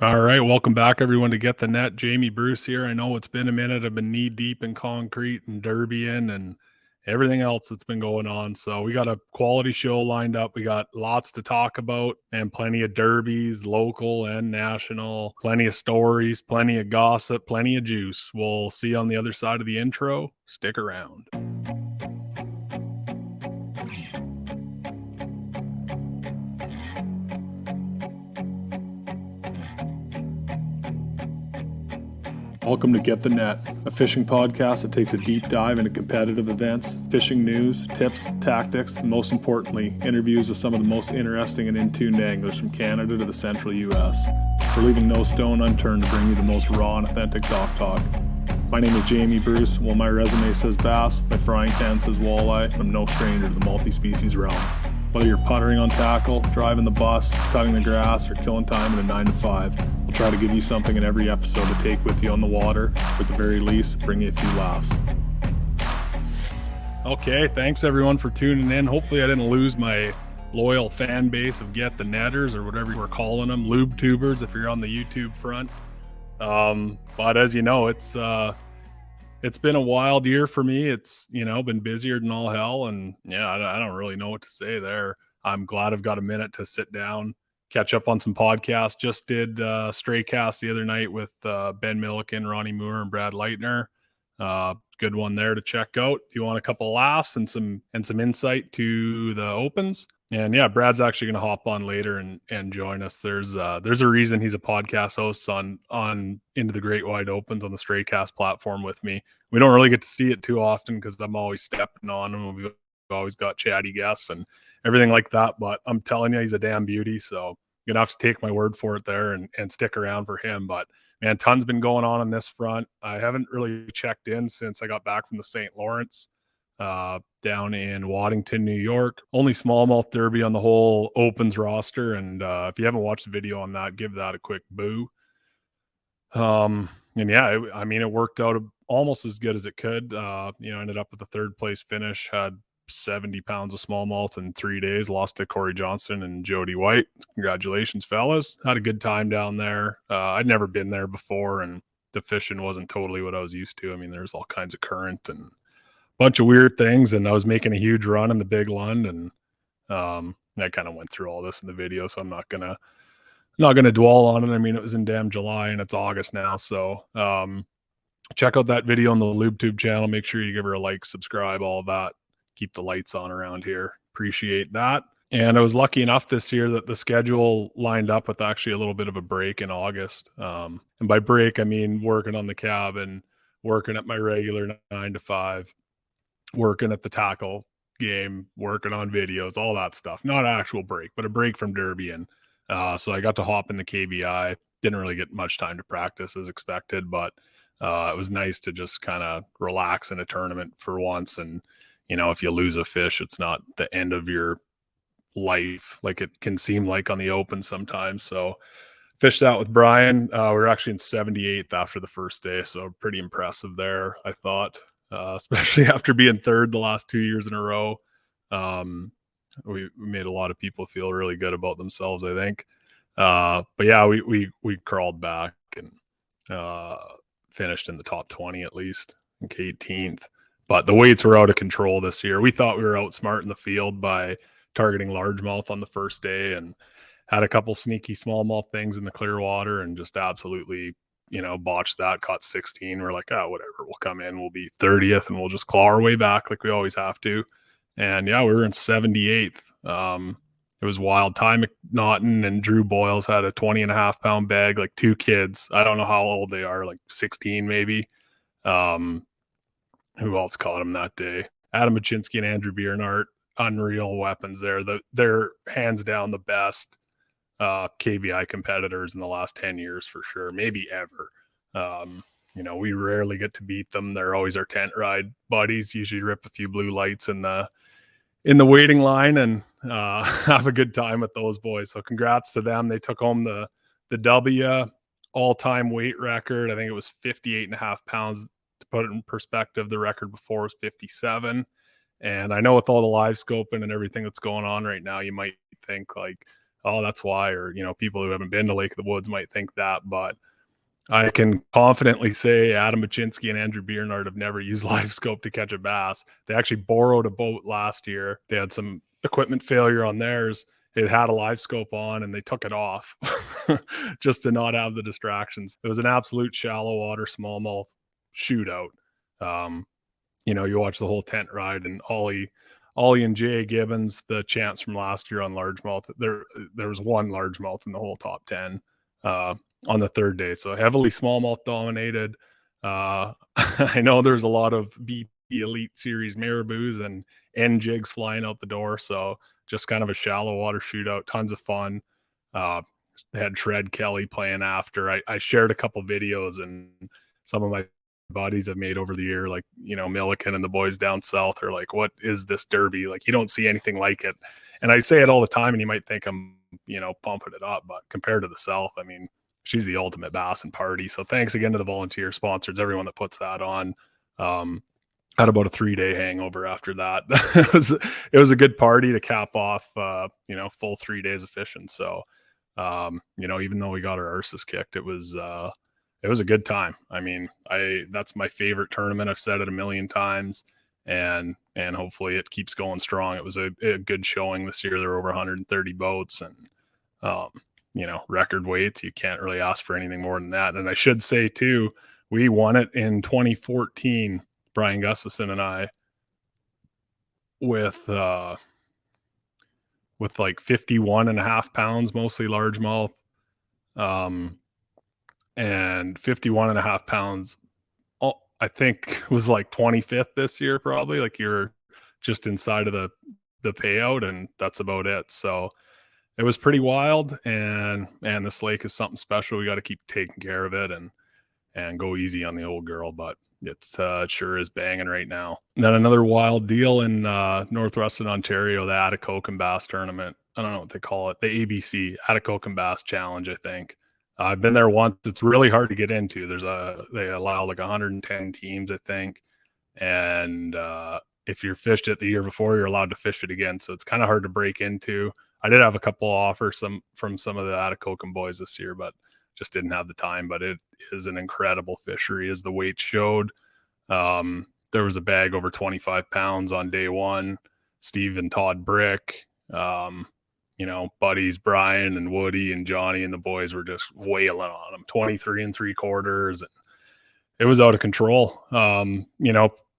All right, welcome back, everyone, to Get the Net. Jamie Bruce here. I know it's been a minute. I've been knee deep in concrete and derbying and everything else that's been going on. So we got a quality show lined up. We got lots to talk about and plenty of derbies, local and national, plenty of stories, plenty of gossip, plenty of juice. We'll see you on the other side of the intro. Stick around. Welcome to Get the Net, a fishing podcast that takes a deep dive into competitive events, fishing news, tips, tactics, and most importantly, interviews with some of the most interesting and in-tune anglers from Canada to the central U.S. We're leaving no stone unturned to bring you the most raw and authentic dock talk. My name is Jamie Bruce. While my resume says bass, my frying pan says walleye, and I'm no stranger to the multi-species realm. Whether you're puttering on tackle, driving the bus, cutting the grass, or killing time in a 9 to 5, we'll try to give you something in every episode to take with you on the water, or at the very least, bring you a few laughs. Okay, thanks everyone for tuning in. Hopefully I didn't lose my loyal fan base of Get the Netters, or whatever we're calling them, lube tubers if you're on the YouTube front. But as you know, it's been a wild year for me. It's, been busier than all hell. And yeah, I don't really know what to say there. I'm glad I've got a minute to sit down, catch up on some podcasts. Just did Stray Cast the other night with Ben Milliken, Ronnie Moore, and Brad Leutner. Good one there to check out if you want a couple of laughs and some insight to the Opens. And yeah, Brad's actually going to hop on later and join us. There's a reason he's a podcast host on Into the Great Wide Opens on the Straycast platform with me. We don't really get to see it too often because I'm always stepping on him. We've always got chatty guests and everything like that. But I'm telling you, he's a damn beauty. So you're going to have to take my word for it there and stick around for him. But man, tons been going on this front. I haven't really checked in since I got back from the St. Lawrence down in Waddington, New York. Only smallmouth derby on the whole Opens roster. And if you haven't watched the video on that, give that a quick boo. And yeah, it worked out almost as good as it could. Ended up with a third place finish, had 70 pounds of smallmouth in 3 days, lost to Corey Johnson and Jody White. Congratulations, fellas. Had a good time down there. I'd never been there before, and the fishing wasn't totally what I was used to. I mean, there's all kinds of current and bunch of weird things, and I was making a huge run in the big Lund, and I kind of went through all this in the video, so I'm not gonna dwell on it. I mean, it was in damn July and it's August now, so check out that video on the LubeTube channel. Make sure you give her a like, subscribe, all of that. Keep the lights on around here. Appreciate that. And I was lucky enough this year that the schedule lined up with actually a little bit of a break in August. And by break, I mean working on the cabin, working at my regular 9 to 5, working at the tackle game, working on videos, all that stuff. Not an actual break, but a break from derbying. So I got to hop in the KBI. Didn't really get much time to practice as expected, but it was nice to just kind of relax in a tournament for once. And, if you lose a fish, it's not the end of your life like it can seem like on the Open sometimes. So fished out with Brian. We were actually in 78th after the first day, so pretty impressive there, I thought. Especially after being third the last 2 years in a row. We made a lot of people feel really good about themselves, I think. But yeah, we crawled back and finished in the top 20 at least, I think 18th. But the weights were out of control this year. We thought we were outsmarting the field by targeting largemouth on the first day and had a couple sneaky smallmouth things in the clear water and just absolutely botched that, caught 16. We're like, oh, whatever, we'll come in, we'll be 30th and we'll just claw our way back like we always have to. And yeah, we were in 78th. It was wild. Ty McNaughton and Drew Boyles had a 20.5 pound bag, like two kids. I don't know how old they are, like 16 maybe. Who else caught him that day? Adam Machinsky and Andrew Biernart, unreal weapons there. They're hands down the best KBI competitors in the last 10 years for sure, maybe ever. We rarely get to beat them. They're always our tent ride buddies. Usually rip a few blue lights in the waiting line and have a good time with those boys. So congrats to them. They took home the W all-time weight record. I think it was 58.5 pounds. To put it in perspective, the record before was 57. And I know with all the live scoping and everything that's going on right now, you might think like, oh, that's why, or, people who haven't been to Lake of the Woods might think that, but I can confidently say Adam Machinsky and Andrew Biernard have never used LiveScope to catch a bass. They actually borrowed a boat last year. They had some equipment failure on theirs. It had a LiveScope on and they took it off just to not have the distractions. It was an absolute shallow water smallmouth shootout. You watch the whole tent ride, and Ollie and Jay Gibbons, the champs from last year on largemouth. There was one largemouth in the whole top 10 on the third day. So heavily smallmouth dominated. I know there's a lot of BP Elite Series marabous and end jigs flying out the door. So just kind of a shallow water shootout, tons of fun. They had Shred Kelly playing after. I shared a couple videos, and some of my buddies have made over the year, like, Milliken and the boys down south are like, what is this derby? Like, you don't see anything like it. And I say it all the time, and you might think I'm, pumping it up, but compared to the south, I mean, she's the ultimate bass and party. So thanks again to the volunteer sponsors, everyone that puts that on. Had about a 3-day hangover after that. it was a good party to cap off, full 3 days of fishing. So, even though we got our arses kicked, it was a good time. I mean, that's my favorite tournament. I've said it a million times, and hopefully it keeps going strong. It was a good showing this year. There were over 130 boats, and, record weights. You can't really ask for anything more than that. And I should say too, we won it in 2014, Brian Gustafson and I, with like 51.5 pounds, mostly largemouth. And 51.5 pounds, I think was like 25th this year, probably. Like, you're just inside of the payout, and that's about it. So it was pretty wild, and this lake is something special. We got to keep taking care of it and go easy on the old girl, but it sure is banging right now. And then another wild deal in northwestern Ontario, the Atikokan Bass Tournament. I don't know what they call it, the ABC Atikokan Bass Challenge, I think. I've been there once. It's really hard to get into. They allow like 110 teams, I think. And if you're fished it the year before, you're allowed to fish it again. So it's kind of hard to break into. I did have a couple of offers from some of the Atikokan boys this year, but just didn't have the time. But it is an incredible fishery, as the weight showed. There was a bag over 25 pounds on day one. Steve and Todd Brick, buddies Brian and Woody and Johnny and the boys were just wailing on them, 23 3/4. And it was out of control.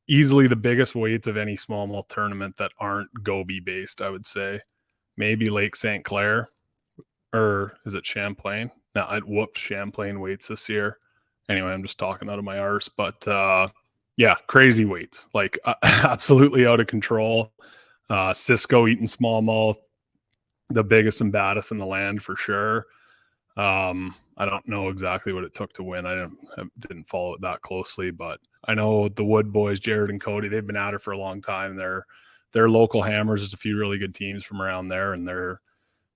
Easily the biggest weights of any smallmouth tournament that aren't Goby based, I would say. Maybe Lake St. Clair, or is it Champlain? No, it whooped Champlain weights this year. Anyway, I'm just talking out of my arse, but yeah, crazy weights, like absolutely out of control. Cisco eating smallmouth, the biggest and baddest in the land for sure. I don't know exactly what it took to win. I didn't follow it that closely, but I know the Wood boys, Jared and Cody, they've been at it for a long time. They're local hammers. There's a few really good teams from around there, and there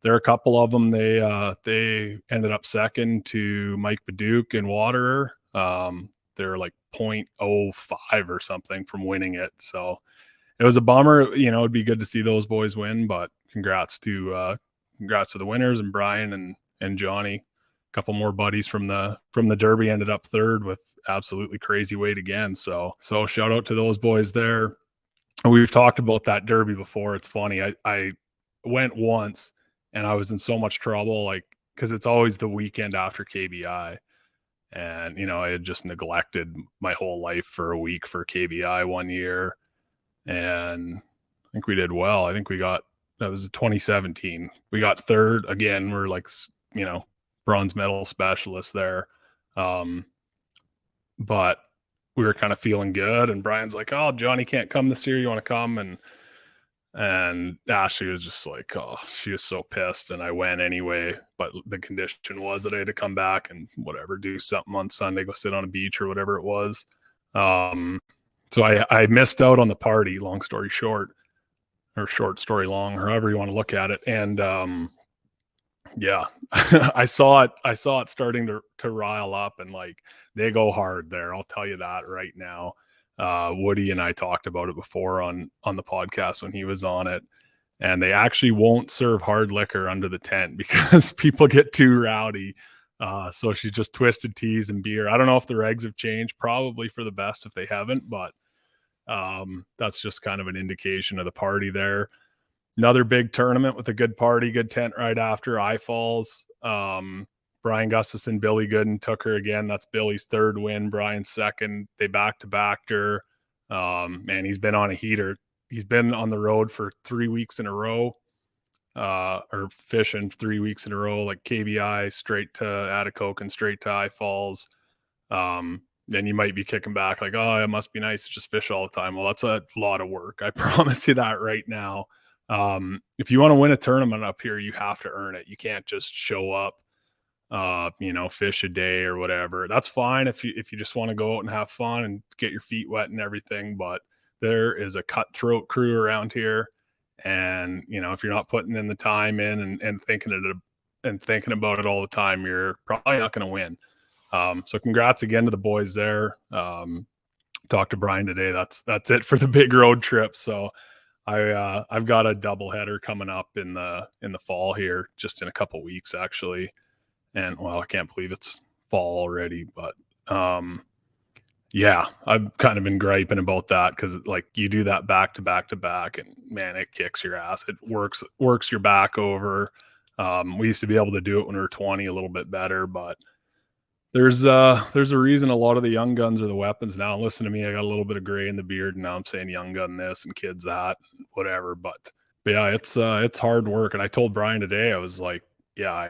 are a couple of them. They ended up second to Mike Baduke and Waterer. They're like 0.05 or something from winning it. So it was a bummer. It'd be good to see those boys win, but congrats to the winners, and Brian and Johnny. A couple more buddies from the derby ended up third with absolutely crazy weight again. So shout out to those boys there. We've talked about that derby before. It's funny. I went once and I was in so much trouble, like, because it's always the weekend after KBI. And, I had just neglected my whole life for a week for KBI one year. And I think we did well. I think that was 2017. We got third again. We're like, bronze medal specialists there. But we were kind of feeling good. And Brian's like, oh, Johnny can't come this year. You want to come? And Ashley was just like, oh, she was so pissed. And I went anyway, but the condition was that I had to come back and do something on Sunday, go sit on a beach or whatever it was. So I missed out on the party, long story short, or short story long, however you want to look at it. And yeah, I saw it starting to rile up, and like, they go hard there. I'll tell you that right now. Woody and I talked about it before on the podcast when he was on it. and they actually won't serve hard liquor under the tent because people get too rowdy. So she's just twisted teas and beer. I don't know if the regs have changed, probably for the best if they haven't, but that's just kind of an indication of the party there. Another big tournament with a good party, good tent right after IFalls. Brian Gustafson, Billy Gooden took her again. That's Billy's third win, Brian's second. They back-to-backed her. Man, he's been on a heater. He's been on the road for 3 weeks in a row, or fishing 3 weeks in a row, like KBI, straight to Atikokan, straight to IFalls. Then you might be kicking back like, oh, it must be nice to just fish all the time. Well, that's a lot of work. I promise you that right now. If you want to win a tournament up here, you have to earn it. You can't just show up, fish a day or whatever. That's fine if you just want to go out and have fun and get your feet wet and everything. But there is a cutthroat crew around here, and if you're not putting in the time in and thinking about it all the time, you're probably not going to win. So congrats again to the boys there. Talked to Brian today. That's it for the big road trip. So I've got a doubleheader coming up in the fall here, just in a couple weeks actually. And well, I can't believe it's fall already, but yeah, I've kind of been griping about that because like you do that back to back to back, and man, it kicks your ass. It works your back over. We used to be able to do it when we were 20 a little bit better, but there's a reason a lot of the young guns are the weapons now. Listen to me, I got a little bit of gray in the beard, and now I'm saying young gun this and kids that, whatever. But yeah, it's hard work. And I told Brian today, I was like, yeah,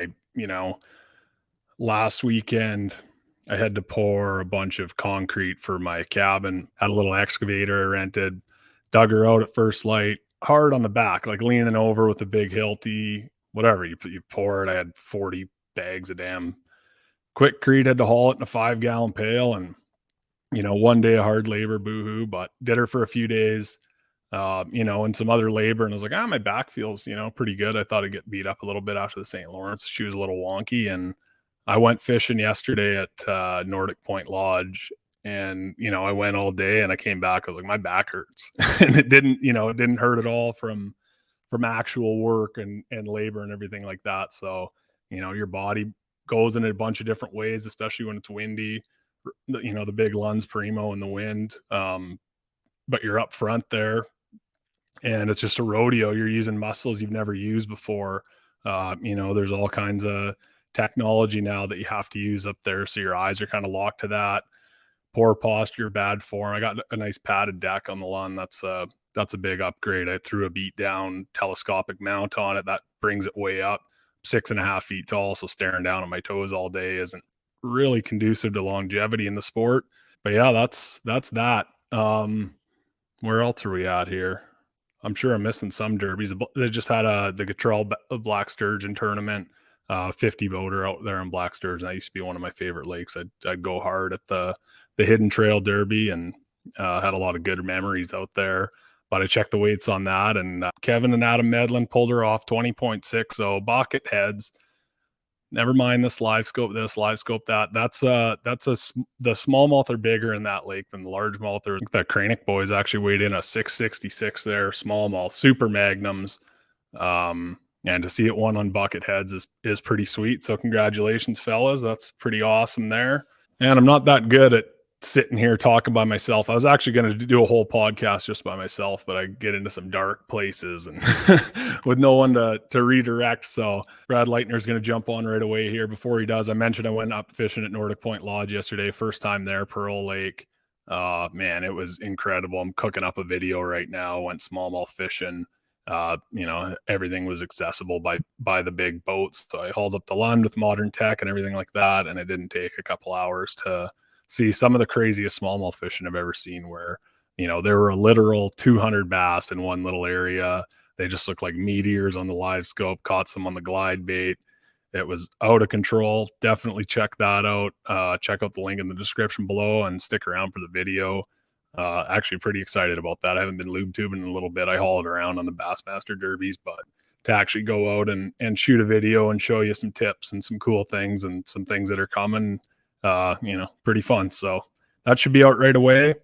last weekend I had to pour a bunch of concrete for my cabin. Had a little excavator I rented, dug her out at first light, hard on the back, like leaning over with a big Hilti, whatever. You pour it. I had 40 bags of damn Quickcrete, had to haul it in a 5-gallon pail, and one day of hard labor, boohoo, but did her for a few days, and some other labor, and I was like, my back feels pretty good. I thought I'd get beat up a little bit after the St. Lawrence. She was a little wonky, and I went fishing yesterday at Nordic Point Lodge, and I went all day, and I came back, I was like, my back hurts. And it didn't hurt at all from actual work and labor and everything like that. So your body goes in a bunch of different ways, especially when it's windy, the big Lund's primo in the wind. But you're up front there, and it's just a rodeo. You're using muscles you've never used before. There's all kinds of technology now that you have to use up there. So your eyes are kind of locked to that. Poor posture, bad form. I got a nice padded deck on the Lund. That's a big upgrade. I threw a beat down telescopic mount on it. That brings it way up. 6.5 feet tall, so staring down at my toes all day isn't really conducive to longevity in the sport. But yeah, that's that. Where else are we at here? I'm sure I'm missing some derbies. They just had the Gatrell Black Sturgeon tournament, 50 boater out there on Black Sturgeon. That used to be one of my favorite lakes. I'd go hard at the Hidden Trail Derby, and had a lot of good memories out there. But I checked the weights on that, and Kevin and Adam Medlin pulled her off 20.6. So bucket heads. Never mind this LiveScope, that. That's the smallmouth are bigger in that lake than the largemouth. I think that Kranick boys actually weighed in a 666 there, smallmouth, super magnums. And to see it won on bucket heads is pretty sweet. So congratulations, fellas. That's pretty awesome there. And I'm not that good at sitting here talking by myself. I was actually going to do a whole podcast just by myself, but I get into some dark places and with no one to redirect. So Brad Leuthner is going to jump on right away here. Before he does, I mentioned I went up fishing at Nordic Point Lodge yesterday. First time there, Pearl Lake. Man, it was incredible. I'm cooking up a video right now. Went smallmouth fishing. Everything was accessible by the big boats. So I hauled up the Lund with modern tech and everything like that. And it didn't take a couple hours to see some of the craziest smallmouth fishing I've ever seen, where, there were a literal 200 bass in one little area. They just looked like meteors on the LiveScope, caught some on the glide bait. It was out of control. Definitely check that out. Check out the link in the description below and stick around for the video. Actually pretty excited about that. I haven't been lube tubing in a little bit. I haul it around on the Bassmaster derbies, but to actually go out and shoot a video and show you some tips and some cool things and some things that are coming, pretty fun. So that should be out right away.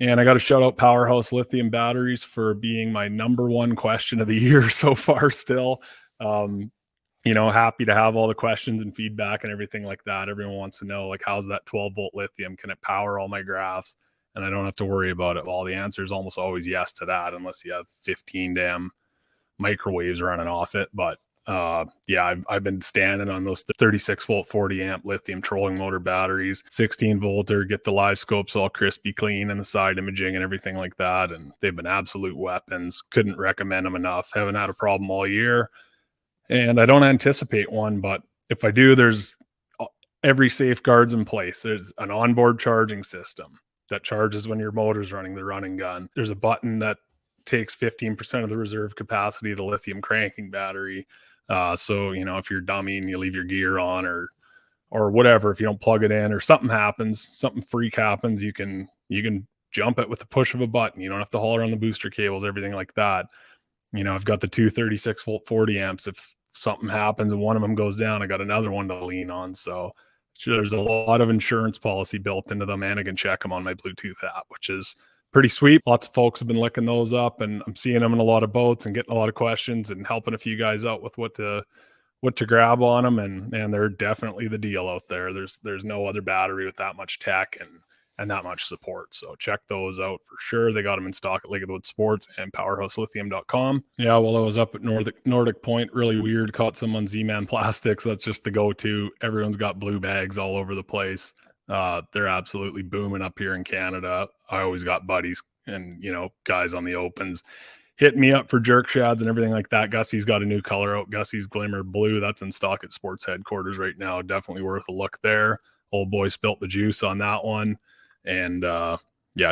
And I got to shout out Powerhouse Lithium Batteries for being my #1 question of the year so far still. Happy to have all the questions and feedback and everything like that. Everyone wants to know, like, how's that 12-volt lithium? Can it power all my graphs? And I don't have to worry about it. Well, the answer is almost always yes to that, unless you have 15 damn microwaves running off it. But I've been standing on those 36-volt 40-amp lithium trolling motor batteries, 16-volter, get the LiveScopes all crispy clean and the side imaging and everything like that. And they've been absolute weapons. Couldn't recommend them enough. Haven't had a problem all year. And I don't anticipate one, but if I do, there's every safeguard's in place. There's an onboard charging system that charges when your motor's running the running gun. There's a button that takes 15% of the reserve capacity of the lithium cranking battery. So, if you're dummy and you leave your gear on or whatever, if you don't plug it in or something happens, something freak happens, you can jump it with the push of a button. You don't have to haul around the booster cables, everything like that. I've got the two 36-volt 40 amps. If something happens and one of them goes down, I got another one to lean on. So there's a lot of insurance policy built into them, and I can check them on my Bluetooth app, which is pretty sweet. Lots of folks have been looking those up, and I'm seeing them in a lot of boats and getting a lot of questions and helping a few guys out with what to grab on them. And they're definitely the deal out there. There's no other battery with that much tech and that much support. So check those out for sure. They got them in stock at Lake of the Woods Sports and powerhouselithium.com. Yeah, well, I was up at Nordic Point, really weird, caught some on Z-Man Plastics. That's just the go-to. Everyone's got blue bags all over the place. They're absolutely booming up here in Canada. I always got buddies and, guys on the opens hit me up for jerk shads and everything like that. Gussie's got a new color out, Gussie's Glimmer Blue. That's in stock at Sports Headquarters right now. Definitely worth a look there. Old boy spilt the juice on that one. And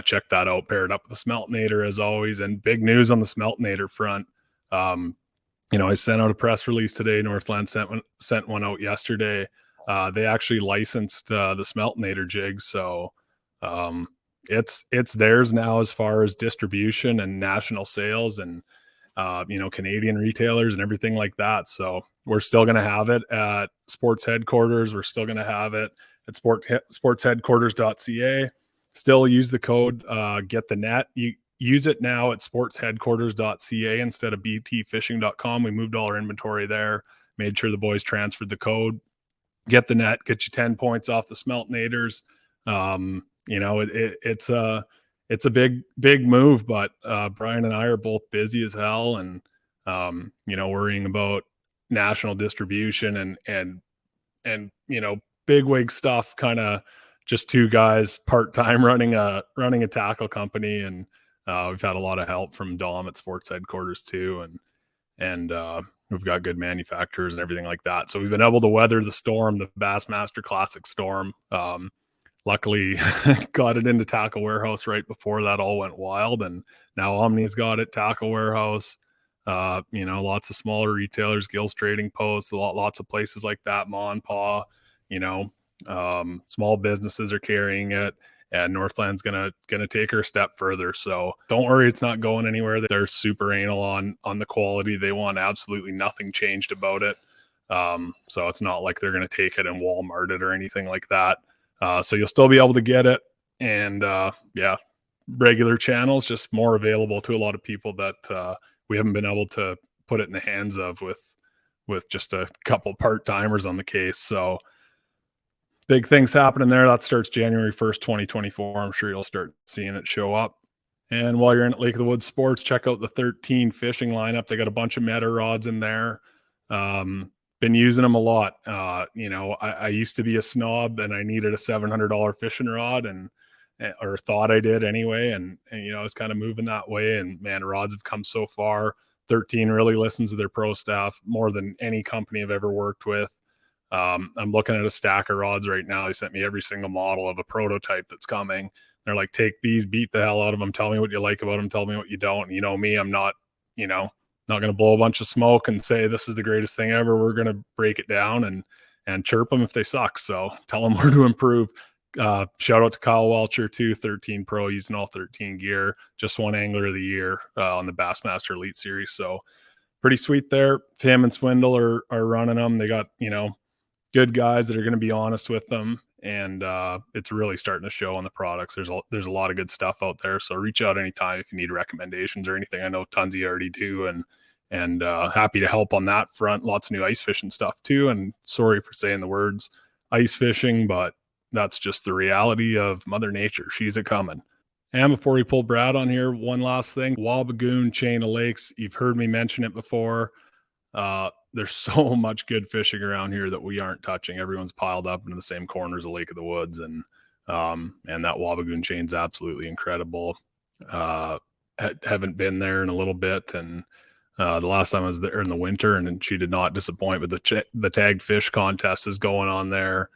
check that out. Paired up with the Smeltinator as always. And big news on the Smeltinator front. I sent out a press release today. Northland sent one out yesterday. They actually licensed the Smeltinator jig, so it's theirs now as far as distribution and national sales and Canadian retailers and everything like that. So we're still going to have it at Sports Headquarters. We're still going to have it at sportsheadquarters.ca. Still use the code get the net. You use it now at sportsheadquarters.ca instead of btfishing.com. We moved all our inventory there, made sure the boys transferred the code. Get the net, get you 10 points off the Smeltinators. It's a big move, but Brian and I are both busy as hell and worrying about national distribution and big wig stuff, kind of just two guys part-time running a tackle company. And we've had a lot of help from Dom at Sports Headquarters too. And we've got good manufacturers and everything like that. So we've been able to weather the storm, the Bassmaster Classic storm. Luckily got it into Tackle Warehouse right before that all went wild. And now Omni's got it, Tackle Warehouse, lots of smaller retailers, Gills Trading Post, lots of places like that, Ma and Pa, small businesses are carrying it. And Northland's gonna take her a step further. So don't worry, it's not going anywhere. They're super anal on the quality. They want absolutely nothing changed about it. So it's not like they're gonna take it and Walmart it or anything like that. So you'll still be able to get it. And regular channels, just more available to a lot of people that we haven't been able to put it in the hands of with just a couple part-timers on the case. So big things happening there. That starts January 1st, 2024. I'm sure you'll start seeing it show up. And while you're in Lake of the Woods Sports, check out the 13 fishing lineup. They got a bunch of meta rods in there. Been using them a lot. I used to be a snob and I needed a $700 fishing rod or thought I did anyway. And I was kind of moving that way. And man, rods have come so far. 13 really listens to their pro staff more than any company I've ever worked with. I'm looking at a stack of rods right now. They sent me every single model of a prototype that's coming. They're like, take these, beat the hell out of them. Tell me what you like about them. Tell me what you don't. And you know me, I'm not going to blow a bunch of smoke and say this is the greatest thing ever. We're going to break it down and chirp them if they suck. So tell them where to improve. Shout out to Kyle Welcher too, 13 Pro, using all 13 gear. Just won Angler of the Year on the Bassmaster Elite Series. So pretty sweet there. Him and Swindle are running them. They got, good guys that are going to be honest with them and it's really starting to show on the products. There's a lot of good stuff out there. So reach out anytime if you need recommendations or anything. I know tons of you already do, and happy to help on that front. Lots of new ice fishing stuff too. And sorry for saying the words ice fishing, but that's just the reality of Mother Nature. She's a coming. And before we pull Brad on here, one last thing. Wabagoon chain of lakes. You've heard me mention it before. There's so much good fishing around here that we aren't touching. Everyone's piled up into the same corners of Lake of the Woods, and that Wabagoon chain's absolutely incredible. Haven't been there in a little bit, and the last time I was there in the winter, and she did not disappoint. But the tagged fish contest is going on there.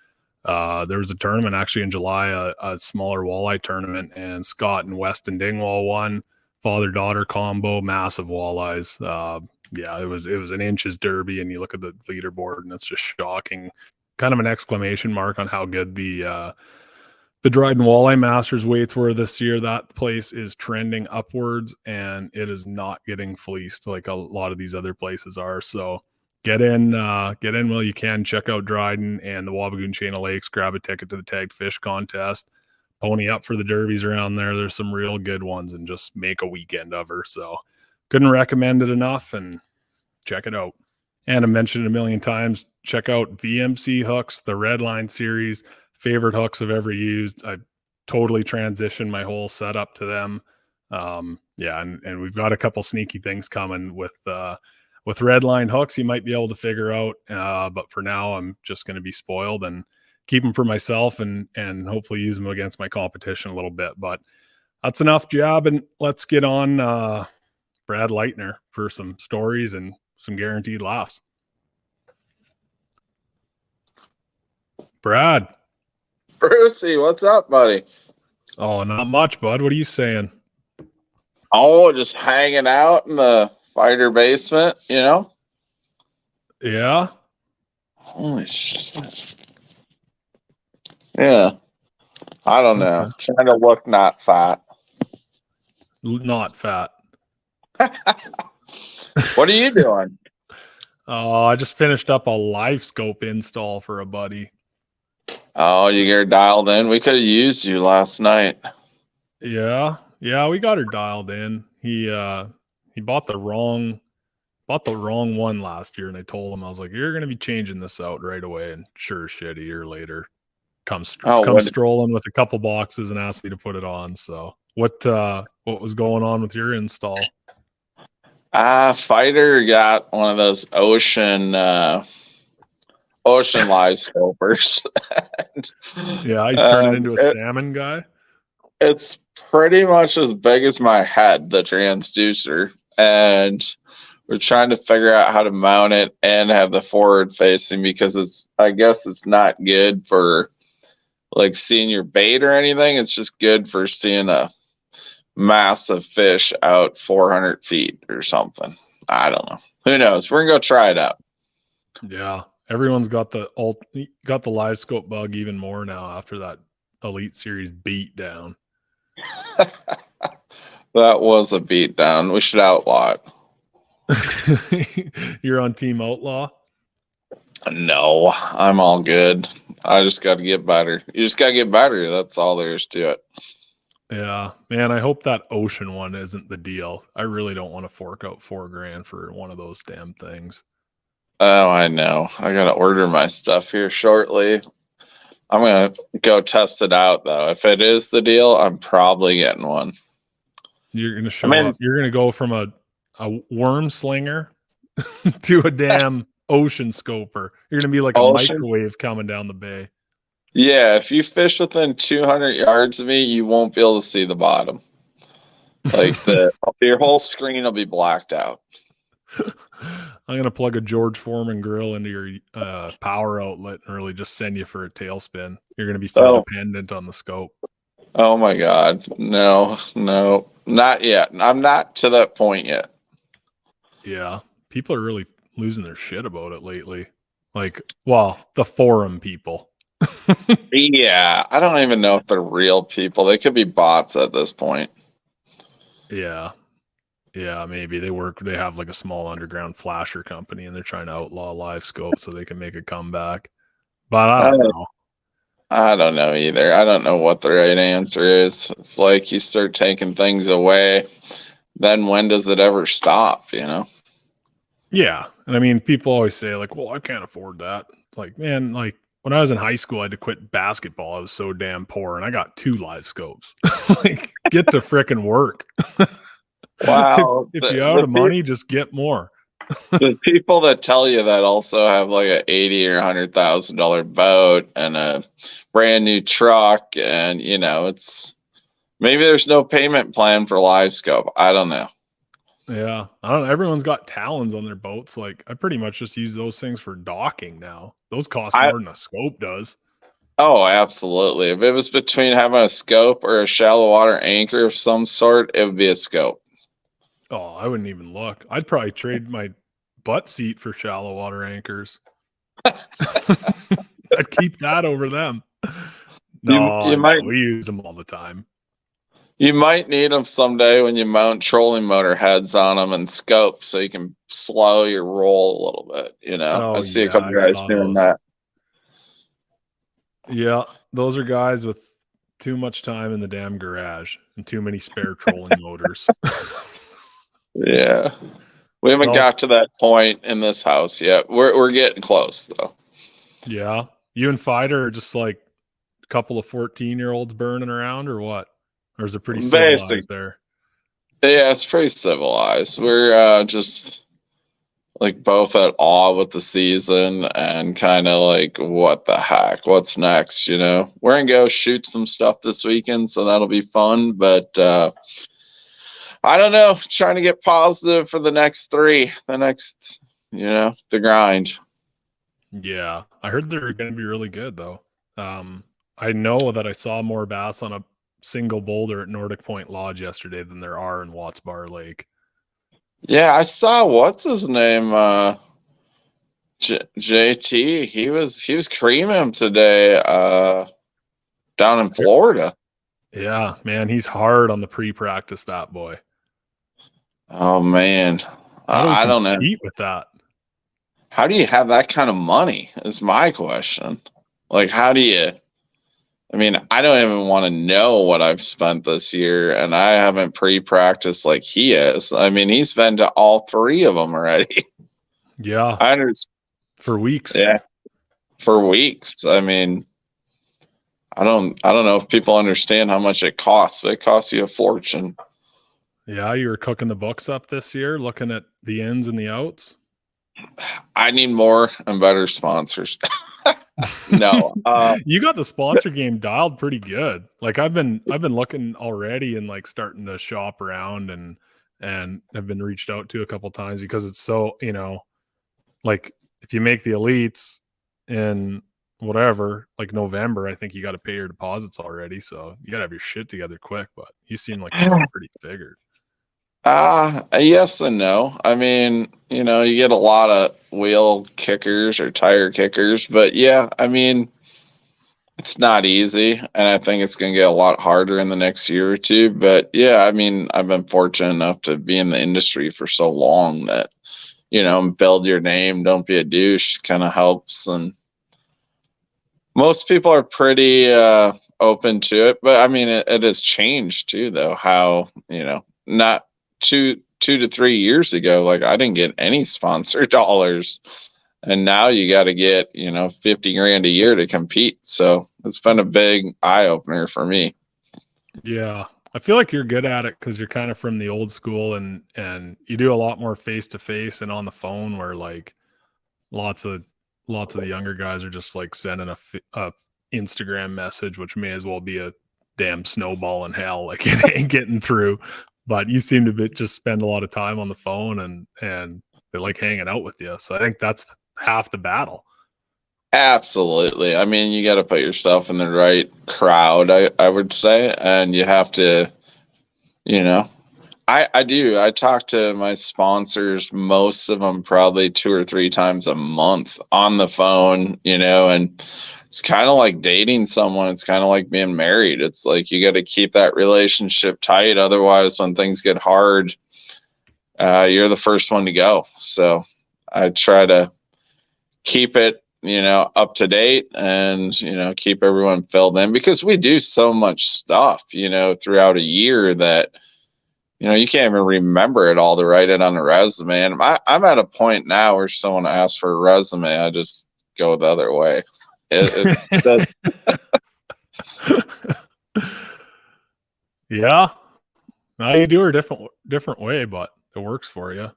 There was a tournament actually in July, a smaller walleye tournament, and Scott and Weston Dingwall won. Father-daughter combo, massive walleyes. Yeah, it was an inches derby, and you look at the leaderboard, and it's just shocking. Kind of an exclamation mark on how good the Dryden Walleye Masters weights were this year. That place is trending upwards, and it is not getting fleeced like a lot of these other places are. So get in while you can. Check out Dryden and the Wabagoon Chain of Lakes. Grab a ticket to the tagged fish contest. Pony up for the derbies around there. There's some real good ones, and just make a weekend of her. So couldn't recommend it enough, and check it out. And I mentioned it a million times, check out VMC hooks, the Red Line series. Favorite hooks I've ever used. I totally transitioned my whole setup to them. Yeah, and we've got a couple sneaky things coming with Red Line hooks you might be able to figure out. But for now, I'm just going to be spoiled and keep them for myself, and hopefully use them against my competition a little bit. But that's enough jabbing. Let's get on Brad Leuthner for some stories and some guaranteed laughs. Brad. Brucey, what's up, buddy? Oh, not much, bud. What are you saying? Oh, just hanging out in the fighter basement, you know? Yeah. Holy shit. Yeah. I don't know. Trying to look not fat. Not fat. What are you doing? Oh, I just finished up a LiveScope install for a buddy. Oh, you get her dialed in? We could have used you last night. Yeah, we got her dialed in. He bought the wrong one last year, and I told him, I was like, you're gonna be changing this out right away. And sure as shit, a year later, comes strolling with a couple boxes and asked me to put it on. So what was going on with your install? Fighter got one of those ocean live scopers. Yeah, he's turning into a salmon guy. It's pretty much as big as my head, the transducer, and we're trying to figure out how to mount it and have the forward facing, because I guess it's not good for like seeing your bait or anything. It's just good for seeing a massive fish out 400 feet or something. I don't know. Who knows? We're gonna go try it out. Yeah. Everyone's got the LiveScope bug even more now after that Elite Series beat down. That was a beat down. We should outlaw it. You're on Team Outlaw? No, I'm all good. I just got to get better. You just got to get better. That's all there is to it. Yeah, man, I hope that ocean one isn't the deal. I really don't want to fork out $4,000 for one of those damn things. Oh, I know. I got to order my stuff here shortly. I'm going to go test it out, though. If it is the deal, I'm probably getting one. You're going to show up. You're going to go from a worm slinger to a damn ocean scoper. You're going to be like a microwave coming down the bay. Yeah, if you fish within 200 yards of me, you won't be able to see the bottom. Like your whole screen will be blacked out. I'm going to plug a George Foreman grill into your power outlet and really just send you for a tailspin. You're going to be so dependent on the scope. Oh my God. No, not yet. I'm not to that point yet. Yeah. People are really losing their shit about it lately. Like, well, the forum people. Yeah. I don't even know if they're real people. They could be bots at this point. Yeah. Yeah, maybe they have like a small underground flasher company, and they're trying to outlaw LiveScope so they can make a comeback. But I don't know. I don't know either. I don't know what the right answer is. It's like you start taking things away, then when does it ever stop, you know? Yeah. And I mean, people always say, like, well, I can't afford that. It's like, man, like when I was in high school, I had to quit basketball. I was so damn poor and I got 2 live scopes. Like, get to frickin' work. Wow. If you're out of money, just get more. The people that tell you that also have like a $80,000 or $100,000 boat and a brand new truck, and you know, it's maybe there's no payment plan for LiveScope. I don't know. Yeah. I don't know. Everyone's got talons on their boats. Like, I pretty much just use those things for docking now. Those cost I more than a scope does. Oh, absolutely. If it was between having a scope or a shallow water anchor of some sort, it would be a scope. Oh, I wouldn't even look. I'd probably trade my butt seat for shallow water anchors. I'd keep that over them. No, we use them all the time. You might need them someday when you mount trolling motor heads on them and scope, so you can slow your roll a little bit. You know, Oh, I see a yeah, couple I guys saw doing those. that. Yeah, those are guys with too much time in the damn garage and too many spare trolling motors. Yeah, we haven't So, got to that point in this house yet. We're getting close though. yeah, you and Fider are just like a couple of 14-year-olds burning around, or what? Or is it pretty Basic, civilized there? yeah, it's pretty civilized. We're just like both at awe with the season and kind of like, what the heck? What's next? You know, we're gonna go shoot some stuff this weekend, so that'll be fun. But I don't know, trying to get positive for the next 3, the grind. Yeah, I heard they're going to be really good though. I know that I saw more bass on a single boulder at Nordic Point Lodge yesterday than there are in Watts Bar Lake. Yeah, I saw what's his name, JT. He was creaming him today, down in Florida. Yeah, man, he's hard on the pre-practice, that boy. Oh man, How do we I don't know. compete with that? How do you have that kind of money? Is my question. Like, how do you? I mean, I don't even want to know what I've spent this year, and I haven't pre-practiced like he is. I mean, he's been to all 3 of them already. Yeah, I understand. for weeks. Yeah, for weeks. I mean, I don't know if people understand how much it costs, but it costs you a fortune. Yeah, you were cooking the books up this year, looking at the ins and the outs. I need more and better sponsors. No, you got the sponsor game dialed pretty good. Like I've been looking already and like starting to shop around and have been reached out to a couple times because it's so, you know, like if you make the elites in whatever, like November, I think you got to pay your deposits already. So you got to have your shit together quick, but you seem like you got it pretty figured. yes and no. I mean, you know, you get a lot of wheel kickers or tire kickers, but yeah, I mean, it's not easy, and I think it's going to get a lot harder in the next year or two. But yeah, I mean, I've been fortunate enough to be in the industry for so long that, you know, build your name, don't be a douche kind of helps. And most people are pretty open to it, but I mean, it has changed too, though. How, you know, not 2 to 3 years ago, like I didn't get any sponsor dollars, and now you got to get, you know, 50 grand a year to compete. So it's been a big eye opener for me. Yeah. I feel like you're good at it because you're kind of from the old school and you do a lot more face to face and on the phone where like lots of the younger guys are just like sending a Instagram message, which may as well be a damn snowball in hell. Like it ain't getting through, but you seem to just spend a lot of time on the phone and they like hanging out with you. So I think that's half the battle. Absolutely. I mean, you got to put yourself in the right crowd, I would say, and you have to, you know, I do. I talk to my sponsors, most of them probably 2 or 3 times a month on the phone, you know, and it's kind of like dating someone. It's kind of like being married. It's like you got to keep that relationship tight. Otherwise, when things get hard, you're the first one to go. So I try to keep it up to date and, keep everyone filled in, because we do so much stuff, throughout a year that, you can't even remember it all to write it on a resume. And I'm at a point now where someone asks for a resume, I just go the other way. Yeah. Now you do it a different way, but it works for you.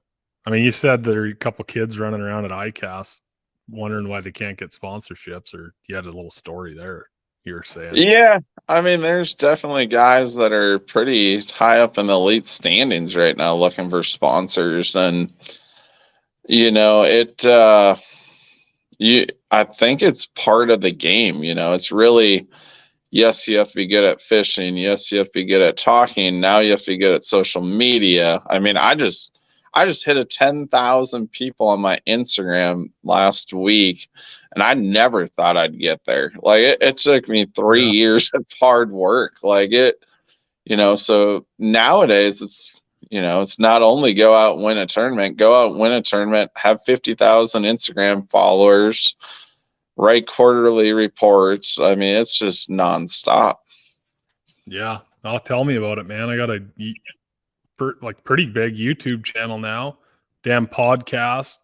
I mean, you said there are a couple kids running around at ICAST wondering why they can't get sponsorships, or you had a little story there you were saying. Yeah. I mean, there's definitely guys that are pretty high up in the elite standings right now looking for sponsors. And, I think it's part of the game. It's really, yes, you have to be good at fishing. Yes, you have to be good at talking. Now you have to be good at social media. I mean, I just hit a 10,000 people on my Instagram last week, and I never thought I'd get there. Like it took me 3 years of hard work. Like it, so nowadays it's not only go out and win a tournament, have 50,000 Instagram followers, write quarterly reports. I mean, it's just nonstop. Yeah. Oh, tell me about it, man. I got a pretty big YouTube channel now, damn podcast,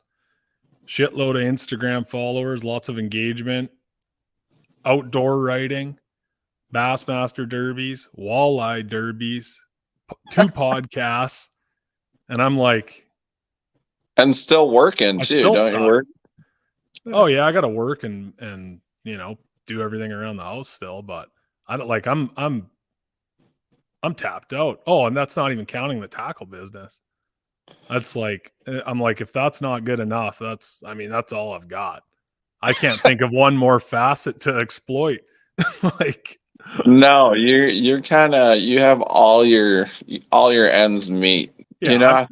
shitload of Instagram followers, lots of engagement, outdoor writing, Bassmaster derbies, walleye derbies, 2 podcasts. And I'm like, and still working too, don't you work? Oh yeah, I got to work and do everything around the house still, but I don't like I'm tapped out. Oh, and that's not even counting the tackle business. That's like, I'm like, if that's not good enough, that's all I've got. I can't think of one more facet to exploit. Like, no, you're kind of, you have all your ends meet. Yeah,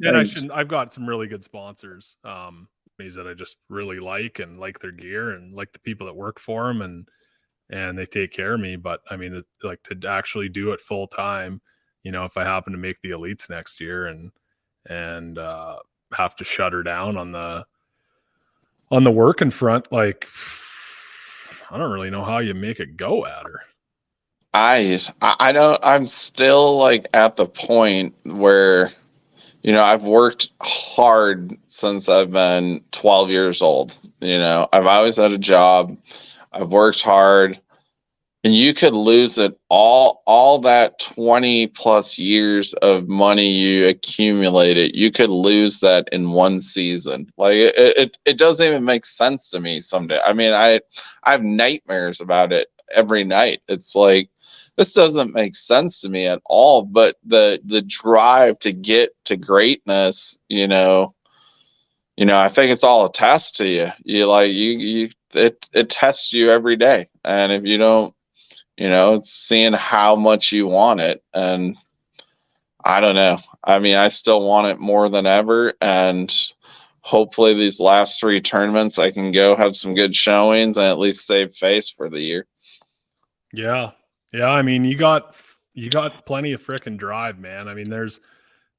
I've got some really good sponsors, that I just really like their gear and like the people that work for them, and they take care of me. But I mean, like to actually do it full time, if I happen to make the elites next year and have to shut her down on the working front, like I don't really know how you make it go at her. I don't, I'm still like at the point where, I've worked hard since I've been 12 years old. I've always had a job. I've worked hard, and you could lose it all that 20 plus years of money you accumulated. You could lose that in one season. Like it doesn't even make sense to me someday. I mean, I have nightmares about it every night. It's like, this doesn't make sense to me at all. But the drive to get to greatness, I think it's all a test to you. It tests you every day. And if you don't, it's seeing how much you want it. And I don't know. I mean, I still want it more than ever. And hopefully these last 3 tournaments, I can go have some good showings and at least save face for the year. Yeah. Yeah, I mean, you got plenty of frickin' drive, man. I mean,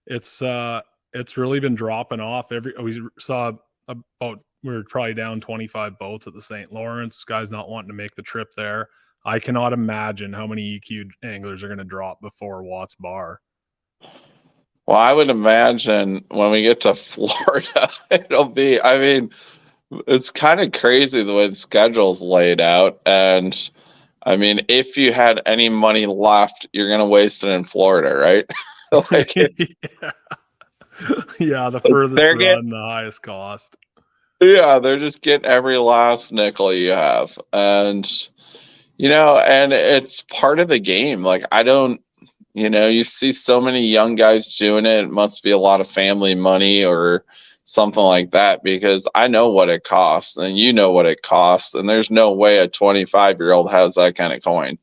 it's really been dropping off. We saw we were probably down 25 boats at the St. Lawrence. Guys not wanting to make the trip there. I cannot imagine how many EQ anglers are going to drop before Watts Bar. Well, I would imagine when we get to Florida, it'll be, I mean, it's kind of crazy the way the schedule's laid out. And I mean, if you had any money left, you're going to waste it in Florida, right? Like yeah, the furthest run, the highest cost. Yeah, they're just getting every last nickel you have. And, and it's part of the game. Like, I don't, you see so many young guys doing it. It must be a lot of family money or something like that, because I know what it costs and what it costs, and there's no way a 25-year-old has that kind of coin.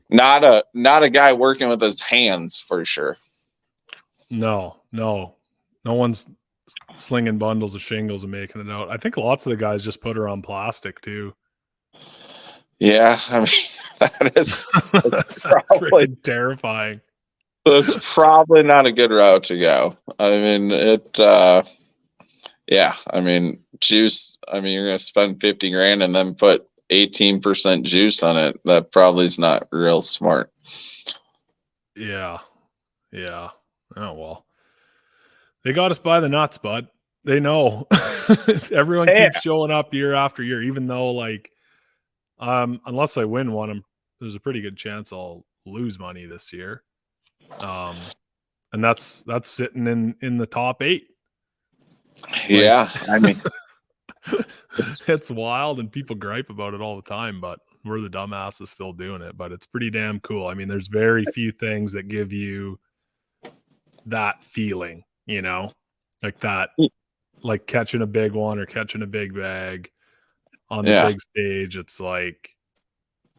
Not a guy working with his hands, for sure. No one's slinging bundles of shingles and making it out. I think lots of the guys just put her on plastic too. Yeah, I mean, that's probably terrifying. That's probably not a good route to go. I mean, Yeah, I mean, juice, I mean, you're going to spend 50 grand and then put 18% juice on it. That probably is not real smart. Yeah. Yeah. Oh, well. They got us by the nuts, bud. They know. Everyone Yeah. keeps showing up year after year, even though, like, unless I win one, there's a pretty good chance I'll lose money this year. And that's sitting in the top 8. Yeah, Like, I mean, it's it's wild, and people gripe about it all the time, but we're the dumbasses still doing it. But it's pretty damn cool. I mean, there's very few things that give you that feeling, like that, like catching a big one or catching a big bag on the yeah. big stage. It's like,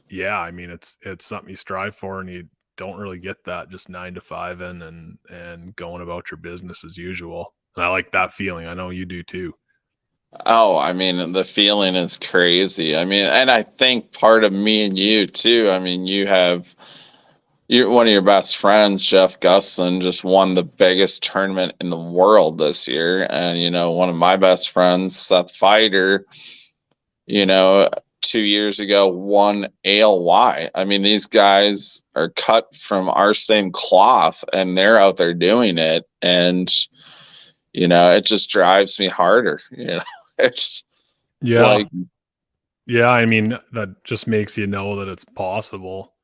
yeah, I mean, it's something you strive for, and you don't really get that just 9 to 5 and going about your business as usual. And I like that feeling. I know you do too. Oh, I mean, the feeling is crazy. I mean, and I think part of me and you too. I mean, one of your best friends, Jeff Gusson, just won the biggest tournament in the world this year. And, one of my best friends, Seth Fighter, 2 years ago won ALY. I mean, these guys are cut from our same cloth and they're out there doing it. And, it just drives me harder. It's Yeah. like, Yeah, I mean, that just makes you know that it's possible.